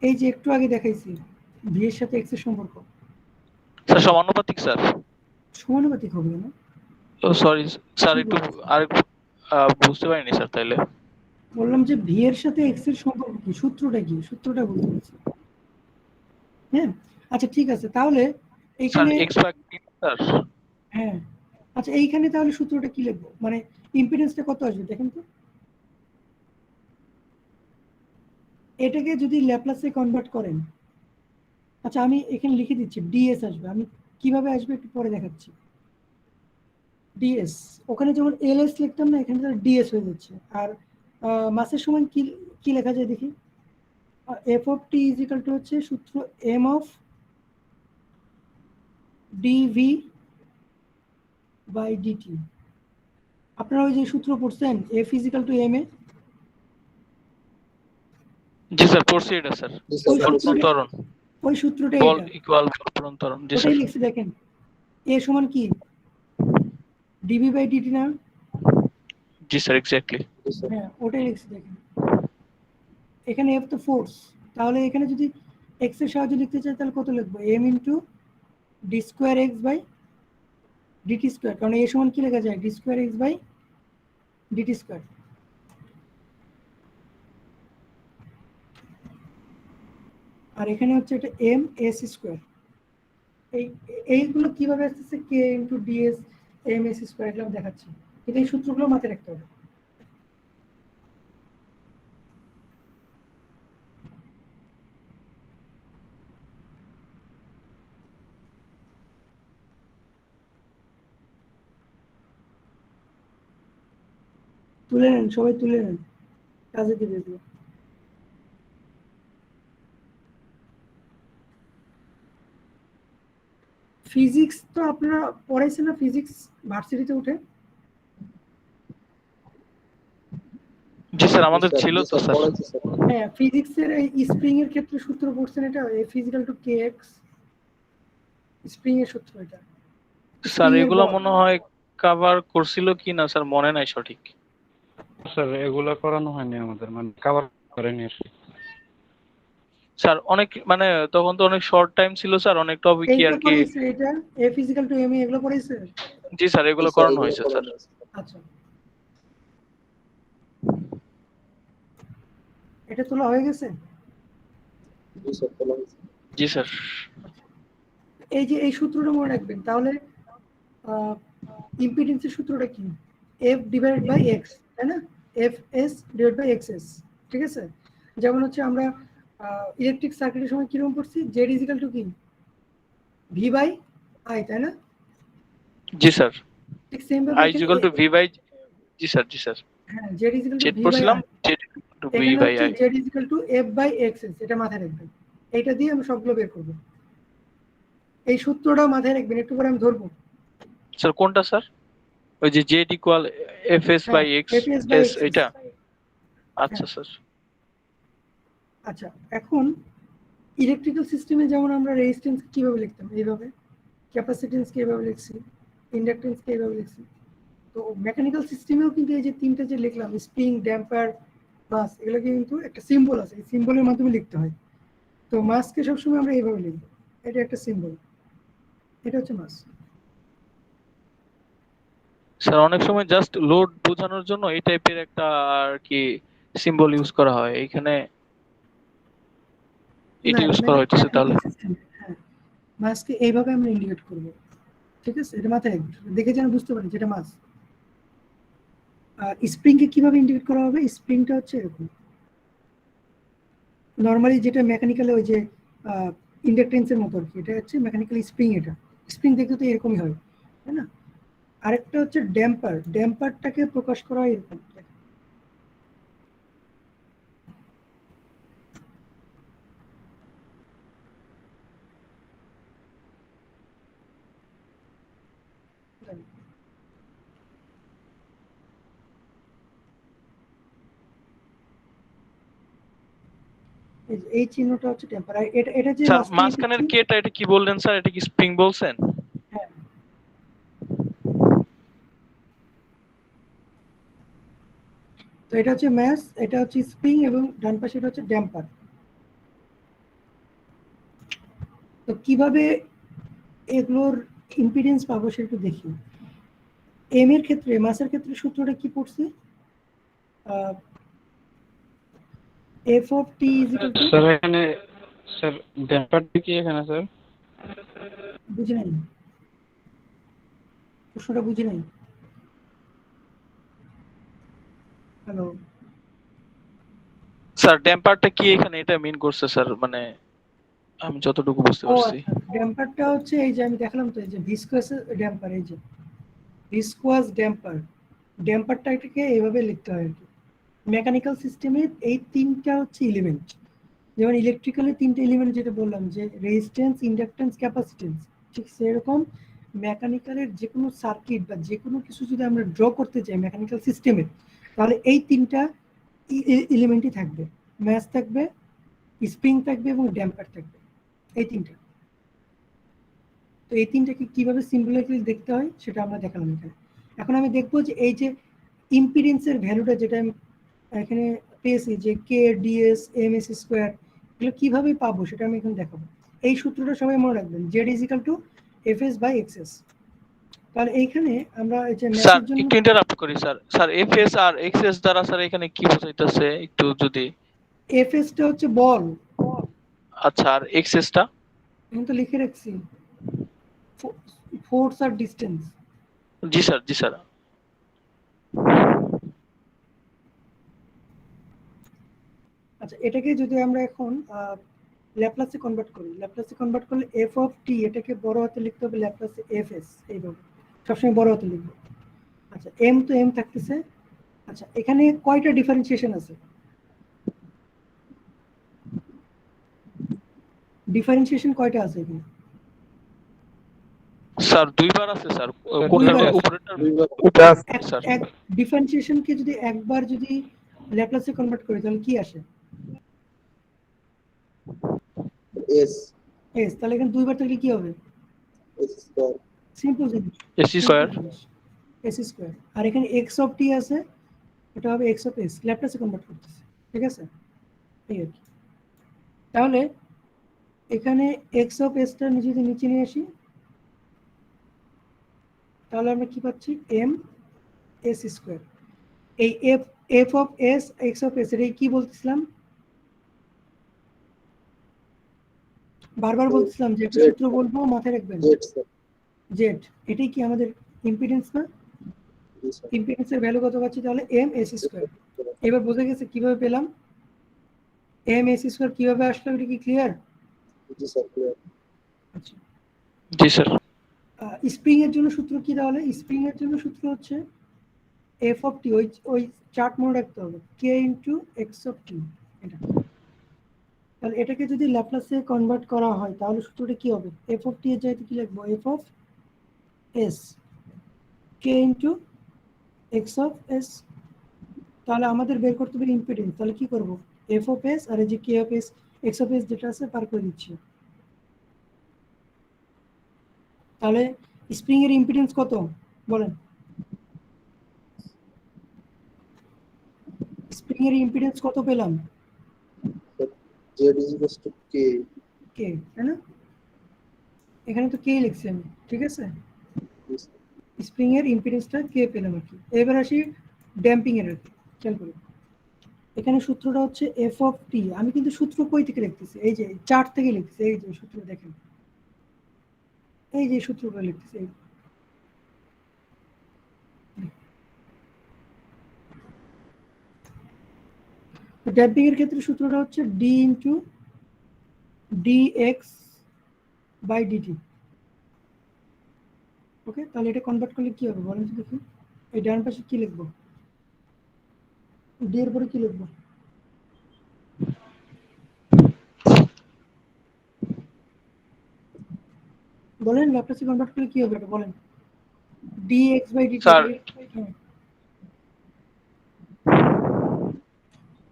এই যে একটু আগে দেখাইছি ভি এর সাথে এক্স এর সম্পর্ক স্যার সমানুপাতিক স্যার। সমানুপাতিক হবে না? ও সরি স্যার, একটু আরেকটু বুঝতে পারিনি স্যার। তাইলে বললাম যে ভি এর সাথে এক্স এর সম্পর্ক কি, সূত্রটা কি, সূত্রটা বলতে বলছি। হ্যাঁ আচ্ছা ঠিক আছে, তাহলে স্যার এইখানে এক্স ভাগ 3 স্যার। হ্যাঁ আচ্ছা এইখানে তাহলে সূত্রটা কি লিখবো? মানে ইম্পিডেন্সটা কত আসবে দেখেন তো। এটাকে যদি ল্যাপ্লাসে কনভার্ট করেন, আচ্ছা আমি এখানে লিখে দিচ্ছি ডিএস আসবে। আমি কিভাবে আসবে একটু পরে দেখাচ্ছি। ডিএস, ওখানে যেমন এলএস লিখতাম না, এখানে তাহলে ডিএস হয়ে যাচ্ছে। আর মাসের সময় কি কি লেখা যায় দেখি? F of t is equal to হচ্ছে সূত্র M of dv by dt. আপনারা ওই যে সূত্র পড়ছেন F is equal to M A, জি স্যার পড়ছি এটা স্যার। জি স্যার ওই বল সূত্রটা, ত্বরণ, ওই সূত্রটা বল এটা, ইকুয়াল বল পূরণ ত্বরণ। জি স্যার ওটাই লিখছি দেখেন। এ সমান কি? ডিভি বাই ডিটি না? জি স্যার এক্স্যাক্টলি। জি স্যার। হ্যাঁ ওটাই লিখছি দেখেন। এখানে এফ তো ফোর্স, তাহলে এখানে যদি এক্স এর সাহায্যে লিখতে চাই তাহলে কত লিখবো? M into d square x by dt square. কারণ এ সমান কি লেখা যায়? D square x by dt square. আর এখানে হচ্ছে এটা এম এস স্কোয়ার। এইগুলো কিভাবে আসতেছে? K into ds m s square, এগুলো আমি দেখাচ্ছি। কিন্তু এই সূত্রগুলো মাথায় রাখতে হবে। তুলে নেন, সবাই তুলে নেন, কাজে দিবে এগুলো। ফিজিক্স তো আপনারা পড়াইছেন না? ফিজিক্স ভার্সিটিতে উঠে? জি স্যার আমাদের ছিল জি তো স্যার স্যার। পড়াইছি স্যার। হ্যাঁ ফিজিক্সের এই স্প্রিং এর ক্ষেত্রে সূত্র পড়ছেন এটা, এফ ইজিক্যাল টু কে এক্স, স্প্রিং এর সূত্র এটা। স্যার Spring এর এগুলো বল। মনে হয় কভার করছিল কি না স্যার মনে নাই সঠিক। স্যার এগুলা করানো হয়নি আমাদের, মানে কভার করেনি আর কি। স্যার অনেক মানে তখন তো অনেক শর্ট টাইম ছিল স্যার, অনেক টপিক কি এইটা আর কি। পড়াইছে, এটা এফ ইজিক্যাল টু এম এগুলো পড়াইছে। জি স্যার এগুলো জি স্যার, করানো এগুলো হয়েছে স্যার। করানো হয়েছে। আচ্ছা এটা তোলা হয়ে গেছে। জি স্যার তোলা হয়েছে। জি স্যার। এই যে এই সূত্রটা মনে রাখবেন তাহলে। ইম্পিডেন্সের সূত্রটা কি? এফ ডিভাইড বাই এক্স, তাই না? F S divide by x S, ঠিক আছে? যেমন হচ্ছে আমরা ইলেকট্রিক সার্কিটের সময় কিরকম পড়ছি? জেড ইজিক্যাল টু কি? ভি বাই আই, তাই না? জি স্যার ঠিক সেম ভাবে I equal to V by. জি স্যার জি স্যার হ্যাঁ Z is equal to Z V by পড়ছিলাম, আই। জেড টু ভি এখানে বাই হচ্ছে I. Z is equal to f by x s, এটা মাথায় রাখবেন। এইটা দিয়ে আমি সবগুলো বের করবো। এই সূত্রটাও মাথায় রাখবেন, একটু পরে আমি ধরবো। স্যার কোনটা স্যার? ওই যে জেড ইকুয়াল এফএস হ্যাঁ by X FS by S XS. এটা? আচ্ছা স্যার। আচ্ছা এখন ইলেকট্রিক্যাল সিস্টেমে যেমন আমরা রেজিস্ট্যান্স কিভাবে লিখতাম এইভাবে, ক্যাপাসিট্যান্স কিভাবে লিখছি, ইন্ডাকট্যান্স কিভাবে লিখছি, তো মেকানিক্যাল সিস্টেমেও কিন্তু এই যে তিনটা যে লিখলাম স্প্রিং, ড্যাম্পার, মাস, এগুলো কিন্তু একটা সিম্বল আছে, এই সিম্বলের মাধ্যমে লিখতে হয়। তো মাসকে সবসময় আমরা এইভাবে লিখবো, এটা একটা সিম্বল, এটা হচ্ছে মাস। স্যার অনেক সময় জাস্ট লোড বোঝানোর জন্য এই টাইপের একটা আর কি সিম্বল ইউজ করা হয়, এখানে এটা ইউজ করা হইতেছে তাহলে। হ্যাঁ মাসকে এইভাবে আমরা ইন্ডিকেট করবো, ঠিক আছে, এটা মাথায় রাখবেন, দেখে যেন বুঝতে পারেন যেটা মাস। আর স্প্রিংকে কিভাবে ইন্ডিকেট করা হবে, স্প্রিংটা হচ্ছে এরকম, নর্মালি যেটা মেকানিক্যালে ওই যে ইন্ডাকটেন্সের মতো আর কি, এটা হচ্ছে মেকানিক্যাল স্প্রিং, এটা স্প্রিং দেখতে তো এরকমই হয়, তাই না? আরেকটা হচ্ছে ড্যাম্পার, ড্যাম্পারটাকে প্রকাশ করা হয় এরকম, এই চিহ্নটা হচ্ছে টেম্পার। আর এটা এটা যে স্যার মাঝখানে মাঝখানের দেখছি, কেটা এটা কি বললেন স্যার? এটা কি স্প্রিং বলছেন? হ্যাঁ তো এটা হচ্ছে ম্যাস, এটা হচ্ছে স্প্রিং, এবং ডান পাশে এটা হচ্ছে ড্যাম্পার। তো কিভাবে এগুলোর ইম্পিডেন্স পাবো সেটা একটু দেখি। এম এর ক্ষেত্রে, মাসের ক্ষেত্রে সূত্রটা কি পড়ছে, F of t is equal two, sir এখানে স্যার ড্যাম্পারটা কি এখানে স্যার? বুঝি নাই, প্রশ্নটা বুঝি নাই। হ্যালো, স্যার ড্যাম্পারটা কি এখানে এটা মিন করছে স্যার, মানে আমি যতটুকু বুঝতে ও পারছি। আচ্ছা, ড্যাম্পারটা হচ্ছে এই যে আমি দেখালাম তো, এই যে ভিসকাস ড্যাম্পার, এই যে ভিসকোয়াস ড্যাম্পার, ড্যাম্পারটা এটাকে এইভাবে লিখতে হয় আর কি। মেকানিক্যাল সিস্টেমে এই তিনটা হচ্ছে এলিমেন্ট, যেমন ইলেকট্রিক্যালে তিনটা এলিমেন্ট যেটা বললাম যে রেজিস্ট্যান্স, ইন্ডাকট্যান্স, ক্যাপাসিটেন্স, ঠিক সেরকম মেকানিক্যালের যে কোনো সার্কিট বা যে কোনো কিছু যদি আমরা ড্র করতে চাই মেকানিক্যাল সিস্টেমে, তাহলে এই তিনটা এলিমেন্টই থাকবে, ম্যাস থাকবে, স্প্রিং থাকবে এবং ড্যাম্পার থাকবে, এই তিনটা। তো এই তিনটাকে কিভাবে সিম্বলিকলি দেখতে হয় সেটা আমরা দেখালাম এখানে। এখন আমি দেখবো যে এই যে ইম্পিডেন্সের ভ্যালুটা যেটা আমি এখানে পেয়েছি যে কে ডিএস এম এস স্কোয়ার, এগুলো কিভাবে পাবো সেটা আমি এখন দেখাবো। এই সূত্রটা সবাই মনে রাখবেন, Z is equal to F S by x S. তাহলে এইখানে আমরা এই যে স্যার ম্যাথের জন্য একটু ইন্টারাপ্ট করি স্যার, স্যার এফএস আর এক্সএস দ্বারা স্যার এখানে কি বোঝাইতেছে একটু যদি। এফ এসটা হচ্ছে বল, আচ্ছা আর এক্সএসটা? এখন তো লিখে রাখছি, ফোর্স আর ডিস্টেন্স। জি স্যার, জি স্যার। আচ্ছা এটাকে যদি আমরা এখন ল্যাপ্লাসে কনভার্ট করি, ল্যাপ্লাসে কনভার্ট করলে এফ অফ টি এটাকে বড় হাতে লিখতে হবে ল্যাপ্লাসে এফ এস, এইভাবে সবসময় বড় হাতে লিখবো। আচ্ছা এম তো এম থাকতেছে। আচ্ছা এখানে কয়টা ডিফারেন্সিয়েশন আছে, ডিফারেন্সিয়েশন কয়টা আছে এখানে? স্যার দুইবার আছে স্যার, দুইবার কোনটা আছে। উপরেরটা স্যার? এক ডিফারেন্সিয়েশনকে যদি একবার যদি ল্যাপ্লাসে কনভার্ট করি তাহলে কি আসে? S s. তাহলে এখানে দুইবার থাকলে কি হবে? এস স্কয়ার সিম্পল জিনিস, এসি স্কয়ার। S square. আর এখানে এক্স অফ টি আছে, এটা হবে এক্স অফ এস, ল্যাপ্লাসে কনভার্ট করতেছে, ঠিক আছে, এই আর কি। তাহলে এখানে এক্স অফ এসটা যদি নিচে নিয়ে আসি তাহলে আমরা কি পাচ্ছি, এম এস স্কয়ার। এই F F of s x of S, এটাই কি বলতেছিলাম, বারবার বলতেছিলাম যে একটা সূত্র বলবো মাথায় রাখবেন, জেড স্যার জেড। এটাই কি আমাদের ইম্পিডেন্স না? জি স্যার ইম্পিডেন্সের ভ্যালু কত পাচ্ছি তাহলে, এম এস স্কয়ার। এবার বোঝা গেছে কিভাবে পেলাম, এম এস স্কয়ার কিভাবে আসলো, এটা কি ক্লিয়ার? জি স্যার ক্লিয়ার আচ্ছা জি স্যার। স্প্রিং এর জন্য সূত্র কি তাহলে, স্প্রিং এর জন্য সূত্র হচ্ছে এফ অফ টি, ওই চার্ট মনে রাখতে হবে, কে ইন্টু এক্স অফ টি, এটা। তাহলে এটাকে যদি ল্যাপ্লাসে কনভার্ট করা হয় তাহলে সূত্রটা কি হবে, এফ অফ টি এর জায়গায় কি লিখবো, F of S K into x of s. তাহলে আমাদের বের করতে হবে ইম্পিডেন্স। তাহলে কি করব, এফ অফ এস আর এই যে k of s x of s যেটা আছে পার করে দিচ্ছি। তাহলে স্প্রিং এর ইম্পিডেন্স কত বলেন? স্প্রিং এর ইম্পিডেন্স কত পেলাম? Z is equals to K. কে, তাই না? এখানে তো কে লিখছি আমি, ঠিক আছে? Yes. স্প্রিং এর ইম্পিডেন্সটা কে পেলাম আর কি। এবার আসি ড্যাম্পিং এর আর কি। খেয়াল করুন, এখানে সূত্রটা হচ্ছে এফ অফ টি। আমি কিন্তু সূত্র কই থেকে লিখতেছি, এই যে চার্ট থেকে লিখতেছি। এই যে সূত্র দেখেন, এই যে সূত্রটা লিখতেছি। ড্যাম্পিং এর ক্ষেত্রে সূত্রটা হচ্ছে d into d x by dt. Okay, তাহলে এটা কনভার্ট করলে কি হবে বলেন তো দেখি। এই ডান পাশে কি লিখবো, ডি এর পরে কি লিখবো বলেন? ল্যাপ্লাসে কনভার্ট করলে কি হবে এটা বলেন? D x by dt. Sir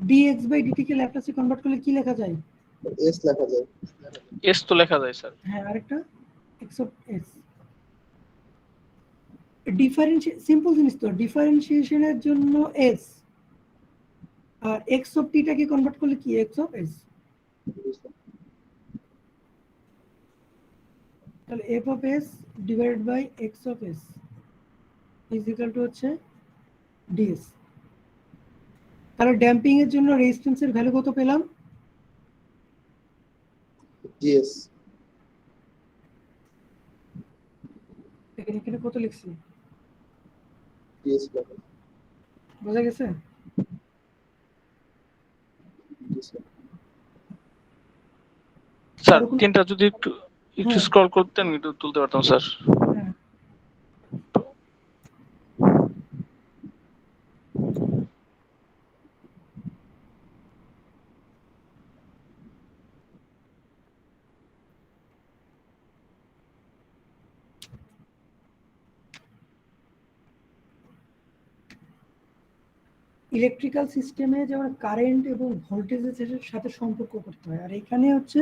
d x by dt কে ল্যাপ্লাসে কনভার্ট করলে কি লেখা যায়? S লেখা যায়। এস তো লেখা যায় স্যার। হ্যাঁ, আরেকটা এক্স অফ এস। সিম্পল জিনিস তো, ডিফারেন্সিয়েশনের জন্য এস, আর এক্স অফ টিটাকে কনভার্ট করলে কি এক্স অফ এস। তাহলে f of s divided by x of s is equal to হচ্ছে ডিএস। তাহলে ড্যাম্পিং এর জন্য রেজিস্ট্যান্সের ভ্যালু কত পেলাম? GS. এখানে কত লিখছি, GS লেখা। বোঝা গেছে? Yes, sir. স্যার আর কোনো- তিনটা যদি একটু একটু হ্যাঁ। স্ক্রল করতেন একটু তুলতে পারতাম স্যার। হ্যাঁ। ইলেকট্রিক্যাল সিস্টেমে যেমন কারেন্ট এবং ভোল্টেজের সাথে সম্পর্ক করতে হয়, আর এখানে হচ্ছে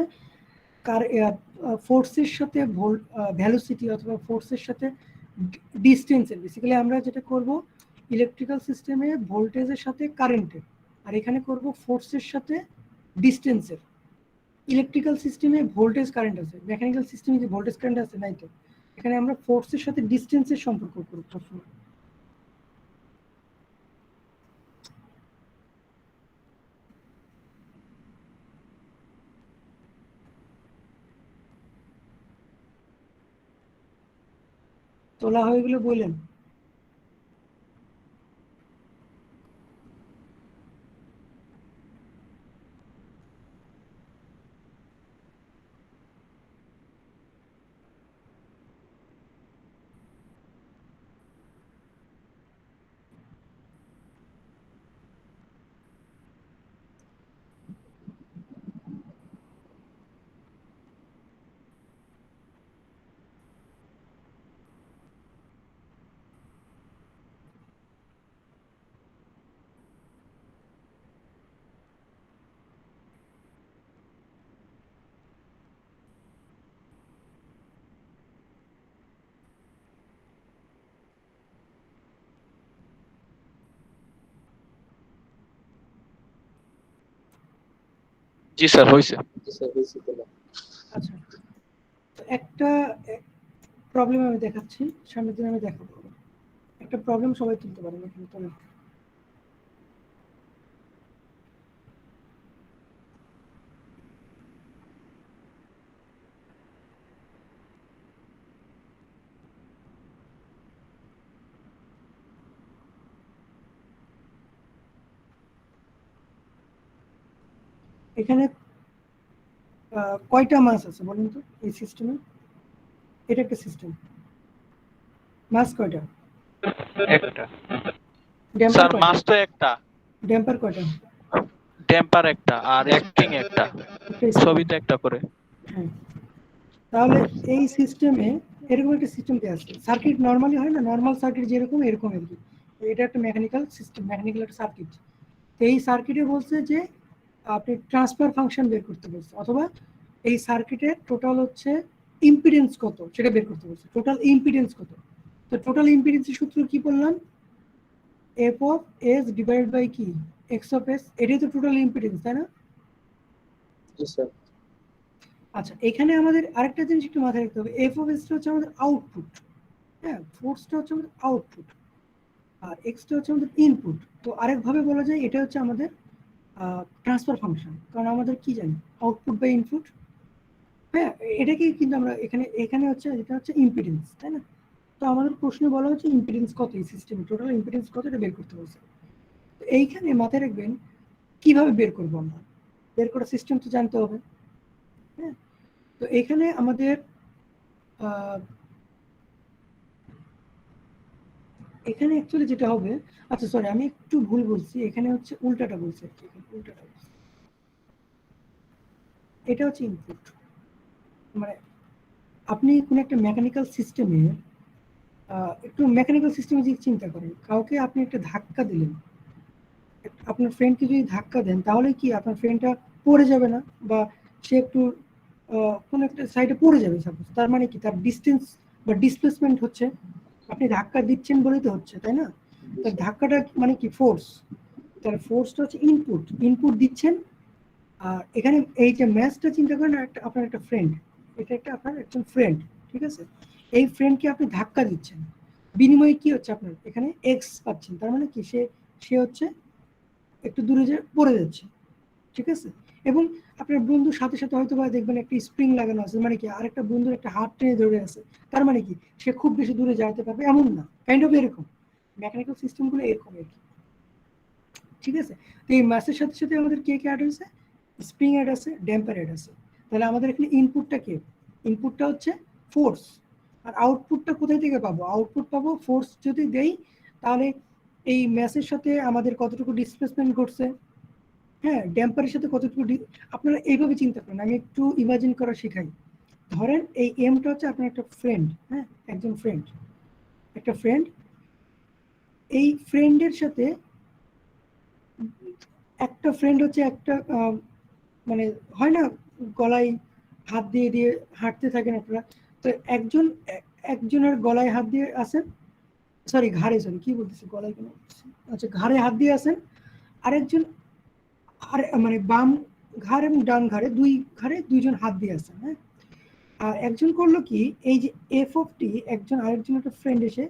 ফোর্সের সাথে ভ্যালোসিটি অথবা ফোর্সের সাথে ডিস্টেন্সের। বেসিক্যালি আমরা যেটা করব ইলেকট্রিক্যাল সিস্টেমে ভোল্টেজের সাথে কারেন্টের, আর এখানে করব ফোর্সের সাথে ডিস্টেন্সের। ইলেকট্রিক্যাল সিস্টেমে ভোল্টেজ কারেন্ট আছে, মেকানিক্যাল সিস্টেমে যে ভোল্টেজ কারেন্ট আছে নাই তো। এখানে আমরা ফোর্সের সাথে ডিস্টেন্সের সম্পর্ক করব সবসময়। তোলা হয়ে গেলে বললেন। জি স্যার হয়েছে। Yes, sir. Yes, sir. আচ্ছা, তো একটা প্রবলেম আমি দেখাচ্ছি, সামনের দিন আমি দেখাবো। একটা প্রবলেম সবাই তুলতে পারেন এখানে তো না। এখানে কয়টা মাস আছে বলুন তো এই সিস্টেমে? এটা একটা সিস্টেম, মাস কয়টা? একটা। ড্যাম্পার স্যার কয়টা? মাস তো একটা, ড্যাম্পার কয়টা? টেম্পার একটা আর স্প্রিং একটা, একটা spring। সবই তো একটা করে। হ্যাঁ, তাহলে এই সিস্টেমে এরকম একটা সিস্টেম দেওয়া আছে। সার্কিট নর্মালি হয় না, নর্মাল সার্কিট যেরকম এরকম আর কি, এটা একটা মেকানিক্যাল সিস্টেম, মেকানিক্যাল একটা সার্কিট। তো এই সার্কিটে বলছে যে আপনি ট্রান্সফার ফাংশন বের করতে বলছে, অথবা এই সার্কিটের টোটাল হচ্ছে ইম্পিডেন্স কত সেটা বের করতে বলছে, টোটাল ইম্পিডেন্স কত। তো টোটাল ইম্পিডেন্সের সূত্র কি বললাম, F of S divide by কি এক্স অফ এস, এটাই তো টোটাল ইম্পিডেন্স, তাই না? জি স্যার। আচ্ছা, এখানে আমাদের আরেকটা জিনিস একটু মাথায় রাখতে হবে, এফ অফ এসটা হচ্ছে আমাদের আউটপুট, হ্যাঁ, ফোর্সটা হচ্ছে আমাদের আউটপুট, আর এক্সটা হচ্ছে আমাদের ইনপুট। তো আরেকভাবে বলা যায় এটা হচ্ছে আমাদের ট্রান্সফার ফাংশন, কারণ আমাদের কি জানি আউটপুট বাই ইনপুট, হ্যাঁ, এটাকেই কিন্তু আমরা এখানে এখানে হচ্ছে এটা হচ্ছে ইম্পিডেন্স, তাই না? তো আমাদের প্রশ্নে বলা হচ্ছে ইম্পিডেন্স কত, এই সিস্টেমে টোটাল ইম্পিডেন্স কত এটা বের করতে বলছে। তো এইখানে মাথায় রাখবেন কিভাবে বের করবো আমরা, বের করার সিস্টেম তো জানতে হবে, হ্যাঁ। তো এখানে আমাদের এখানে অ্যাকচুয়ালি যেটা হবে, আচ্ছা সরি আমি একটু ভুল বলছি, এখানে হচ্ছে উল্টাটা বলছি আর কি, উল্টাটা বলছি। এটা হচ্ছে ইনপুট, মানে আপনি কোন একটা মেকানিক্যাল সিস্টেমে একটু মেকানিক্যাল সিস্টেমে যদি চিন্তা করেন, কাউকে আপনি একটা ধাক্কা দিলেন, আপনার ফ্রেন্ডকে যদি ধাক্কা দেন তাহলে কি আপনার ফ্রেন্ডটা পড়ে যাবে না, বা সে একটু কোন একটা সাইডে পড়ে যাবে সাপোজ, তার মানে কি তার ডিস্টেন্স বা ডিসপ্লেসমেন্ট হচ্ছে, আপনি ধাক্কা দিচ্ছেন বলেই তো হচ্ছে, তাই না? তার ধাক্কাটা মানে কি ফোর্স, তার ফোর্সটা হচ্ছে ইনপুট, ইনপুট দিচ্ছেন। আর এখানে এই যে ম্যাচটা চিন্তা করেন, একটা আপনার একটা ফ্রেন্ড, এটা একটা আপনার একজন ফ্রেন্ড, ঠিক আছে? এই ফ্রেন্ডকে আপনি ধাক্কা দিচ্ছেন, বিনিময়ে কি হচ্ছে আপনার এখানে এক্স পাচ্ছেন, তার মানে কি সে হচ্ছে একটু দূরে যে পড়ে যাচ্ছে, ঠিক আছে? এবং আপনার বন্ধুর সাথে সাথে হয়তো বা দেখবেন একটা স্প্রিং লাগানো আছে, মানে কি আরেকটা বন্ধুর একটা হাত টেনে ধরে আছে, তার মানে কি সে খুব বেশি দূরে যাইতে পারবে এমন না, কাইন্ড অফ এরকম মেকানিক্যাল সিস্টেমগুলো এরকম আর কি, ঠিক আছে? তো এই ম্যাচের সাথে সাথে আমাদের কে কে অ্যাড হয়েছে, স্প্রিং অ্যাড আছে, ড্যাম্পার অ্যাড আছে। তাহলে আমাদের এখানে ইনপুটটা কে, ইনপুটটা হচ্ছে ফোর্স, আর আউটপুটটা কোথায় থেকে পাবো, আউটপুট পাবো ফোর্স যদি দেই, তাহলে এই ম্যাচের সাথে আমাদের কতটুকু ডিসপ্লেসমেন্ট ঘটছে, হ্যাঁ, ড্যাম্পারের সাথে কতটুকু আপনারা এইভাবে চিন্তা করেন, আমি একটু ইমাজিন করা শেখাই। ধরেন এই এমটা হচ্ছে আপনার একটা ফ্রেন্ড, হ্যাঁ, একজন ফ্রেন্ড, একটা ফ্রেন্ড, এই ফ্রেন্ডের সাথে একটা ফ্রেন্ড হচ্ছে একটা মানে হয় না গলায় হাত দিয়ে দিয়ে হাঁটতে থাকেন আপনারা, তো একজনের গলায় হাত দিয়ে আসেন, সরি ঘাড়ে, সরি কি বলতেছি গলায় কেন, আচ্ছা ঘাড়ে হাত দিয়ে আসেন, আরেকজন আর মানে বাম ঘাড় এবং ডান ঘাড়ে, দুই ঘাড়ে দুইজন হাত দিয়ে আসেন, হ্যাঁ। আর একজন করলো কি, এই যে এফ অফ টি, একজন আরেকজন একটা ফ্রেন্ড এসে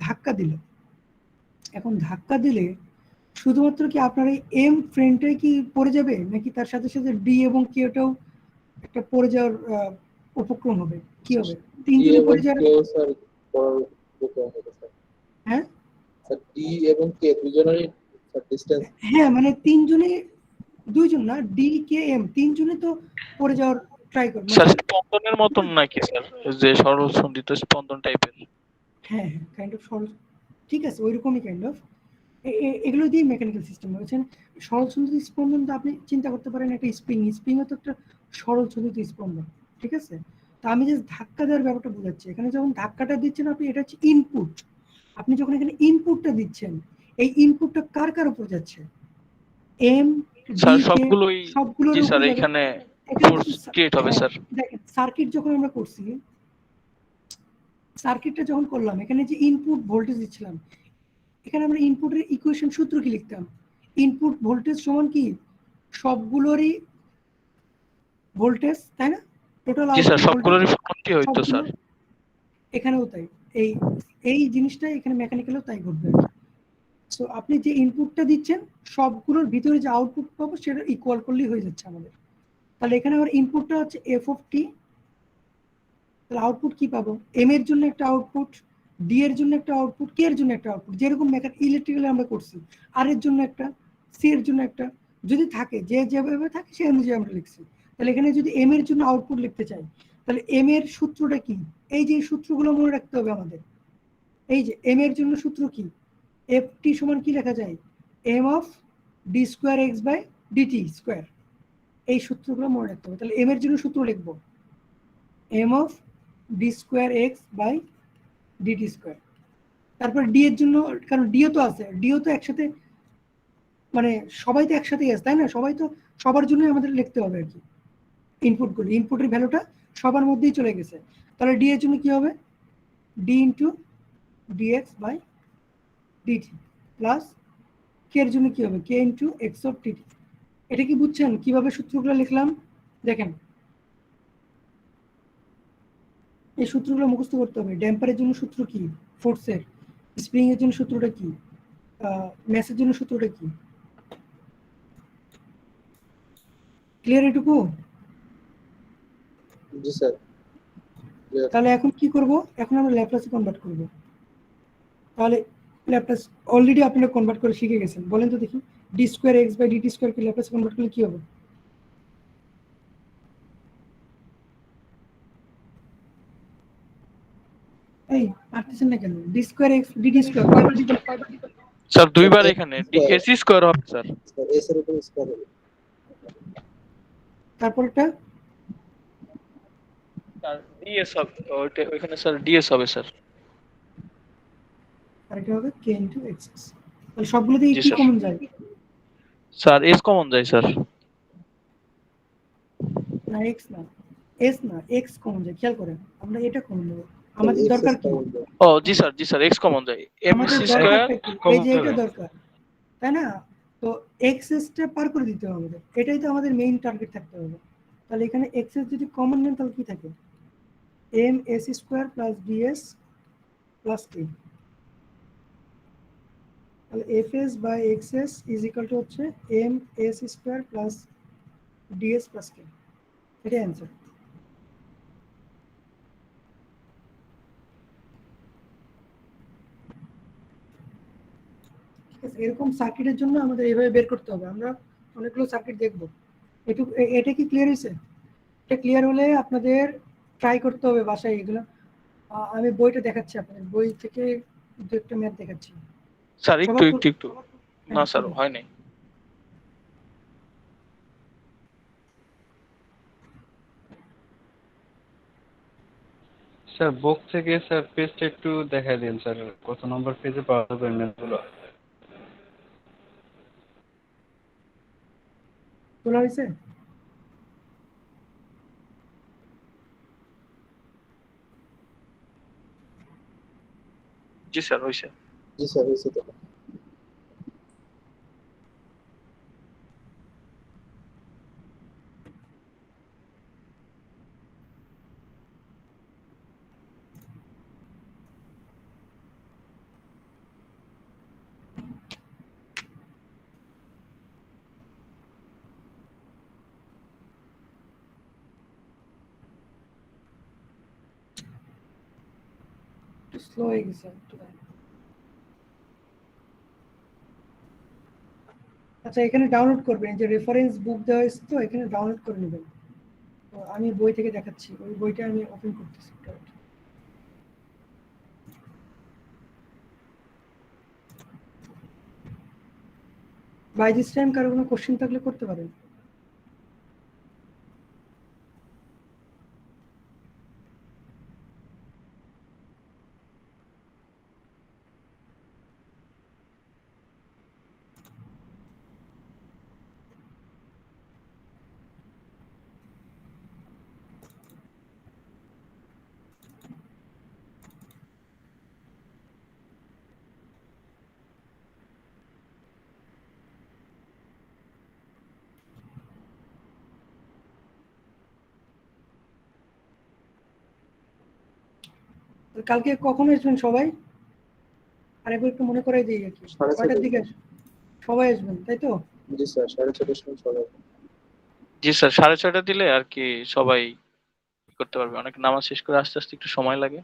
ধাক্কা দিল। এখন ধাক্কা দিলে শুধুমাত্র কি আপনার এই এম ফ্রেন্ডটাই কি পড়ে যাবে, নাকি তার সাথে সাথে ডি এবং কেটাও একটা পড়ে যাওয়ার উপক্রম হবে, কি হবে, তিনজনে পড়ে যাওয়ার, স্যার পড়ার উপর হবে স্যার। হ্যাঁ স্যার ডি এবং কে দুজনেরই স্যার ডিসটেন্স। হ্যাঁ, মানে তিনজনে, দুইজন না, ডি কে এম তিনজনে তো পড়ে যাওয়ার ট্রাই করবে, স্যার স্পন্দনের মতন নাকি স্যার, যে সরল সন্ধিত স্পন্দন টাইপের? হ্যাঁ হ্যাঁ কাইন্ড অফ সরল, ঠিক আছে ওইরকমই কাইন্ড অফ, এগুলো দিয়ে মেকানিক্যাল সিস্টেম হয়েছেন। সরল সন্ধিত স্পন্দন তো আপনি চিন্তা করতে পারেন একটা স্প্রিং, স্প্রিংও তো একটা সরল সন্ধিত স্পন্দন, ঠিক আছে? তো আমি যে ধাক্কা দেওয়ার ব্যাপারটা বোঝাচ্ছি, এখানে যখন ধাক্কাটা দিচ্ছেন আপনি, এটা হচ্ছে ইনপুট, আপনি যখন এখানে ইনপুটটা দিচ্ছেন, এই ইনপুটটা কার কার উপর যাচ্ছে, এম স্যার ডি কে সবগুলোই, সবগুলোর জি উপর স্যার যাবে। এখানে এখানে ফোর্স ক্রিয়েট হবে স্যার। দেখেন সার্কিট যখন আমরা করছি, সার্কিটটা যখন করলাম, এখানে যে ইনপুট ভোল্টেজ দিচ্ছিলাম, এখানে আমরা ইনপুটের ইকুয়েশন সূত্র কি লিখতাম, ইনপুট ভোল্টেজ সমান কি সবগুলোরই ভোল্টেজ, তাই না? টোটাল জি স্যার আউটপুট সবগুলোরই ভোল্টেজ সমানটি হইতো স্যার। এখানেও তাই, এই এই জিনিসটা এখানে মেকানিক্যালেও তাই ঘটবে। সো আপনি যে ইনপুটটা দিচ্ছেন সবগুলোর ভিতরে যে আউটপুট পাবো সেটা ইকুয়াল করলেই হয়ে যাচ্ছে আমাদের। তাহলে এখানে আমার ইনপুটটা হচ্ছে এফ অফ টি, তাহলে আউটপুট কি পাবো, এম এর জন্য একটা আউটপুট, ডি এর জন্য একটা আউটপুট, কে এর জন্য একটা আউটপুট, যেরকম ইলেকট্রিক্যালি আমরা করছি, আর এর জন্য একটা, সি এর জন্য একটা, যদি থাকে যে যেভাবে থাকে সেই অনুযায়ী আমরা লিখছি। তাহলে এখানে যদি এম এর জন্য আউটপুট লিখতে চাই, তাহলে এম এর সূত্রটা কি, এই যে সূত্রগুলো মনে রাখতে হবে আমাদের। এই যে এম এর জন্য সূত্র কি, এফ টি সমান কি লেখা যায়, M of D square x by dt square, এই সূত্রগুলো মনে রাখতে হবে। তাহলে এম এর জন্য সূত্র লিখবো, M of D square x by dt square. তারপর ডি এর জন্য, কারণ ডিও তো আছে, ডিও তো একসাথে, মানে সবাই তো একসাথেই আছে তাই না, সবাই তো সবার জন্যই আমাদের লিখতে হবে আর কি ইনপুটগুলো, ইনপুটের ভ্যালুটা সবার মধ্যেই চলে গেছে। তাহলে ডি এর জন্য কি হবে, d into dx by dt plus k এর জন্য কি হবে, কে ইন্টু এক্স অফ টিটি। এটা কি বুঝছেন কিভাবে সূত্রগুলো লিখলাম? দেখেন এই সূত্রগুলো মুখস্থ করতে হবে। ড্যাম্পারের জন্য সূত্র কি, ফোর্সের। স্প্রিং এর জন্য সূত্রটা কি, ম্যাসের জন্য সূত্রটা কি। ক্লিয়ার এটুকু? জি স্যার। তাহলে এখন কি করব, এখন আমরা ল্যাপ্লাসে কনভার্ট করব। তাহলে ল্যাপ্লাস অলরেডি আপনারা কনভার্ট করে শিখে গেছেন, বলেন তো দেখি d square x by dt square কে ল্যাপ্লাসে কনভার্ট করলে কি হবে? এই পারতেছেন না কেন, d square x dt square কয়বার দিবেন? স্যার দুইবার এখানে এসি স্কোয়ার হবে স্যার। স্যার এস এর উপর স্কয়ার হবে। তারপরটা স্যার ডিএস হবে ওইখানে স্যার ডিএস হবে স্যার। আরেকটা হবে কে ইনটু এক্স। তাহলে সবগুলোতে জি কি স্যার। কমন যায়? স্যার এস কমন যায় স্যার। না এক্স না, এস না, এক্স কমন যায়, খেয়াল করেন আমরা এটা কমন নেব। আমাদের দরকার কি, ও জি স্যার, জি স্যার, এক্স কমন যায়, আমাদের এমসি স্কয়ার দরকারটা কি, এই যে এটা দরকার তাই না? তো এক্সএসটা পার করে দিতে হবে আমাদের, এটাই তো আমাদের মেইন টার্গেট থাকতে হবে। তাহলে এখানে এক্সএস যদি কমন নেন তাহলে কি থাকে, m s square plus ds plus t. তাহলে f S by x s is equal to হচ্ছে m s square plus ds plus t. এটাই অ্যান্সার। এরকম সার্কিটের জন্য আমাদের এইভাবে বের করতে হবে, আমরা অনেকগুলো সার্কিট দেখবো। এটা কি ক্লিয়ার হয়েছে? এটা ক্লিয়ার হলে আপনাদের ট্রাই করতে হবে বাসায় এগুলো। আমি বইটা দেখাচ্ছি আপনাদের, বই থেকে দু একটা ম্যাথ দেখাচ্ছি। স্যার একটু সবার একটু একটু না স্যার হয় নাই। স্যার বুক থেকে স্যার পেজটা একটু দেখাই দিন স্যার, কত নম্বর পেজে পাওয়া যাবে ম্যাথগুলো। তোলা হয়েছে? জি স্যার হয়েছে। জি স্যার হয়েছে তো। স্লো হয়ে গেছে একটু। আচ্ছা এখানে ডাউনলোড করবেন, যে রেফারেন্স বুক দেওয়া হয়েছে তো এখানে ডাউনলোড করে নেবেন। তো আমি বই থেকে দেখাচ্ছি, ওই বইটা আমি ওপেন করতেছি। বাই দিস টাইম কারো কোনো কোশ্চেন থাকলে করতে পারেন। কালকে কখন আসবেন সবাই? আরেকবার একটু মনে করাই দিই আর কি, সাড়ে কয়টার ছয়টার দিকে সবাই আসবেন তাই তো? জি স্যার 6:30টার সময় চলে আসবেন। জি স্যার 6:30 দিলে আর কি সবাই করতে পারবে, অনেক নামাজ শেষ করে আস্তে আস্তে একটু সময় লাগে।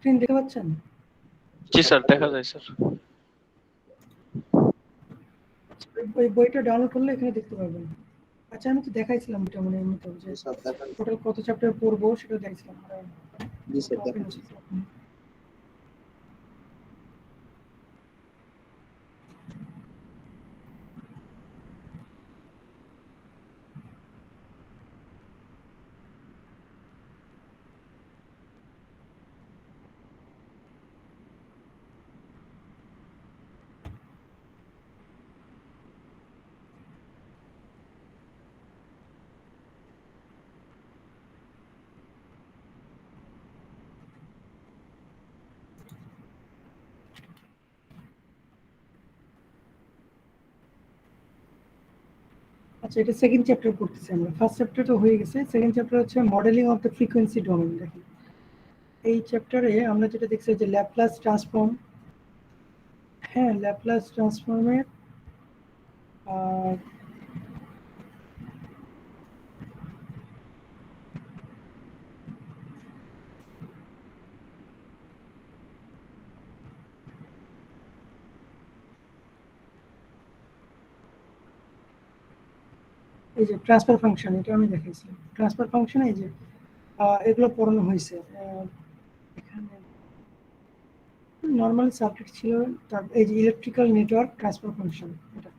স্ক্রিন দেখতে পাচ্ছেন? জি স্যার, দেখা যায় স্যার। ওই বইটা ডাউনলোড করলে এখানে দেখতে পারবেন। আচ্ছা আমি তো দেখাইছিলাম এটা মনে এমনিতে যে স্যার দেখান। টোটাল কত চ্যাপ্টার পড়বো সেটা দেখাইছিলাম। জি স্যার দেখান। আচ্ছা এটা সেকেন্ড চ্যাপ্টার পড়তেছি আমরা। ফার্স্ট চ্যাপ্টার তো হয়ে গেছে, সেকেন্ড চ্যাপ্টার হচ্ছে modelling of the frequency domain. দেখেন এই চ্যাপ্টারে আমরা যেটা দেখছি যে ল্যাপ্লাস ট্রান্সফর্ম, হ্যাঁ ল্যাপ্লাস ট্রান্সফর্মের এই যে ট্রান্সফার ফাংশন, এটা আমি দেখাইছিলাম। ট্রান্সফার ফাংশন এই যে এগুলো পড়ানো হয়েছে। এখানে নর্মাল সার্কিট ছিল, তার এই যে ইলেকট্রিক্যাল নেটওয়ার্ক ট্রান্সফার ফাংশন, এটা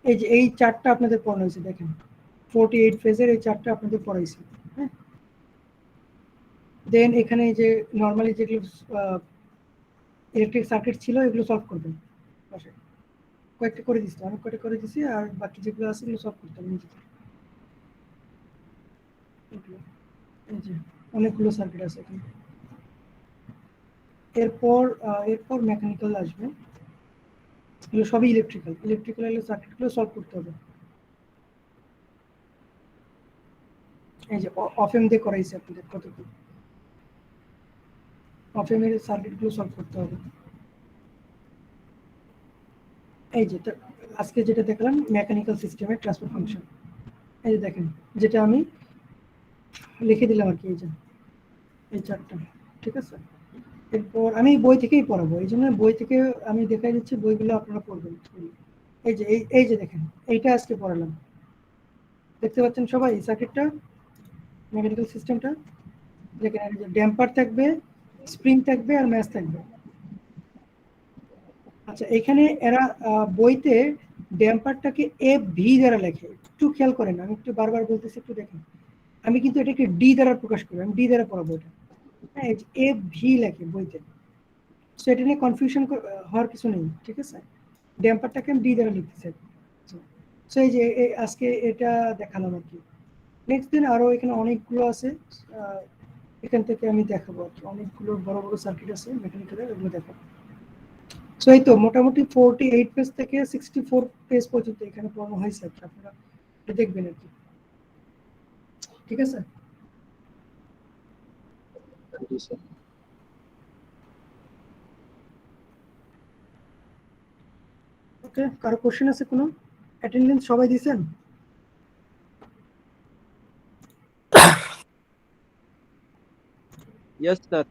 এই যে এই চারটা আপনাদের পড়ানো হয়েছে। দেখেন 48 ফেজের এই চারটা আপনাদের পড়াইছে। হ্যাঁ, দেন এখানে এই যে নর্মালি যেগুলো ইলেকট্রিক সার্কিট ছিল এগুলো সলভ করবেন। পাশে কয়েকটা করে দিচ্ছি, অনেক কয়টা করে দিচ্ছি, আর বাকি যেগুলো আছে এগুলো সলভ করতে হবে নিজেদের। এই যে অনেকগুলো সার্কিট আছে এখানে। এরপর মেকানিক্যাল আসবে, এগুলো সবই ইলেকট্রিক্যাল সার্কিটগুলো সলভ করতে হবে। এই যে অফএম দিয়ে করাইছে আপনাদের কতগুলো, অফএম এর সার্কিটগুলো সলভ করতে হবে। এই যে আজকে যেটা দেখলাম মেকানিক্যাল সিস্টেমের ট্রান্সফার ফাংশন, এই যে দেখেন যেটা আমি লিখে দিলাম আর কি, এই যে এই চারটা। ঠিক আছে, এরপর আমি বই থেকেই পড়াবো, এই জন্য বই থেকে আমি দেখাই দিচ্ছি, বইগুলো আপনারা পড়বেন। এই যে এই যে দেখেন এইটা আজকে পড়ালাম, দেখতে পাচ্ছেন সবাই এই সার্কিটটা, মেকানিক্যাল সিস্টেমটা। যেখানে ড্যাম্পার থাকবে, স্প্রিং থাকবে আর ম্যাচ থাকবে। আচ্ছা এখানে এরা বইতে ড্যাম্পারটাকে এফ ভি দ্বারা লেখে, একটু খেয়াল করেন, আমি একটু বারবার বলতেছি, একটু দেখেন। আমি কিন্তু এটাকে ডি দ্বারা প্রকাশ করি, আমি ডি দ্বারা পড়াবো এটা। হ্যাঁ, এফ ভি লেখে বইতে, সো এটা নিয়ে কনফিউশন হওয়ার কিছু নেই। ঠিক আছে, ড্যাম্পারটাকে আমি ডি দ্বারা লিখতেছি। সো এই যে আজকে এটা দেখালাম আর কি। নেক্সট দিন আরো এখানে অনেকগুলো আছে, এখান থেকে আমি দেখাবো আর কি, অনেকগুলো বড় বড় সার্কিট আছে মেকানিক্যালের, এগুলো দেখাবো। সো এই তো মোটামুটি 48 পেজ থেকে 64 পেজ পর্যন্ত এখানে পড়ানো হয়েছে, আপনারা দেখবেন আর কি। ঠিক আছে, জি স্যার। ওকে, কারো কোশ্চেন আছে কোনো? অ্যাটেন্ডেন্স সবাই দিয়েছেন? Yes, sir.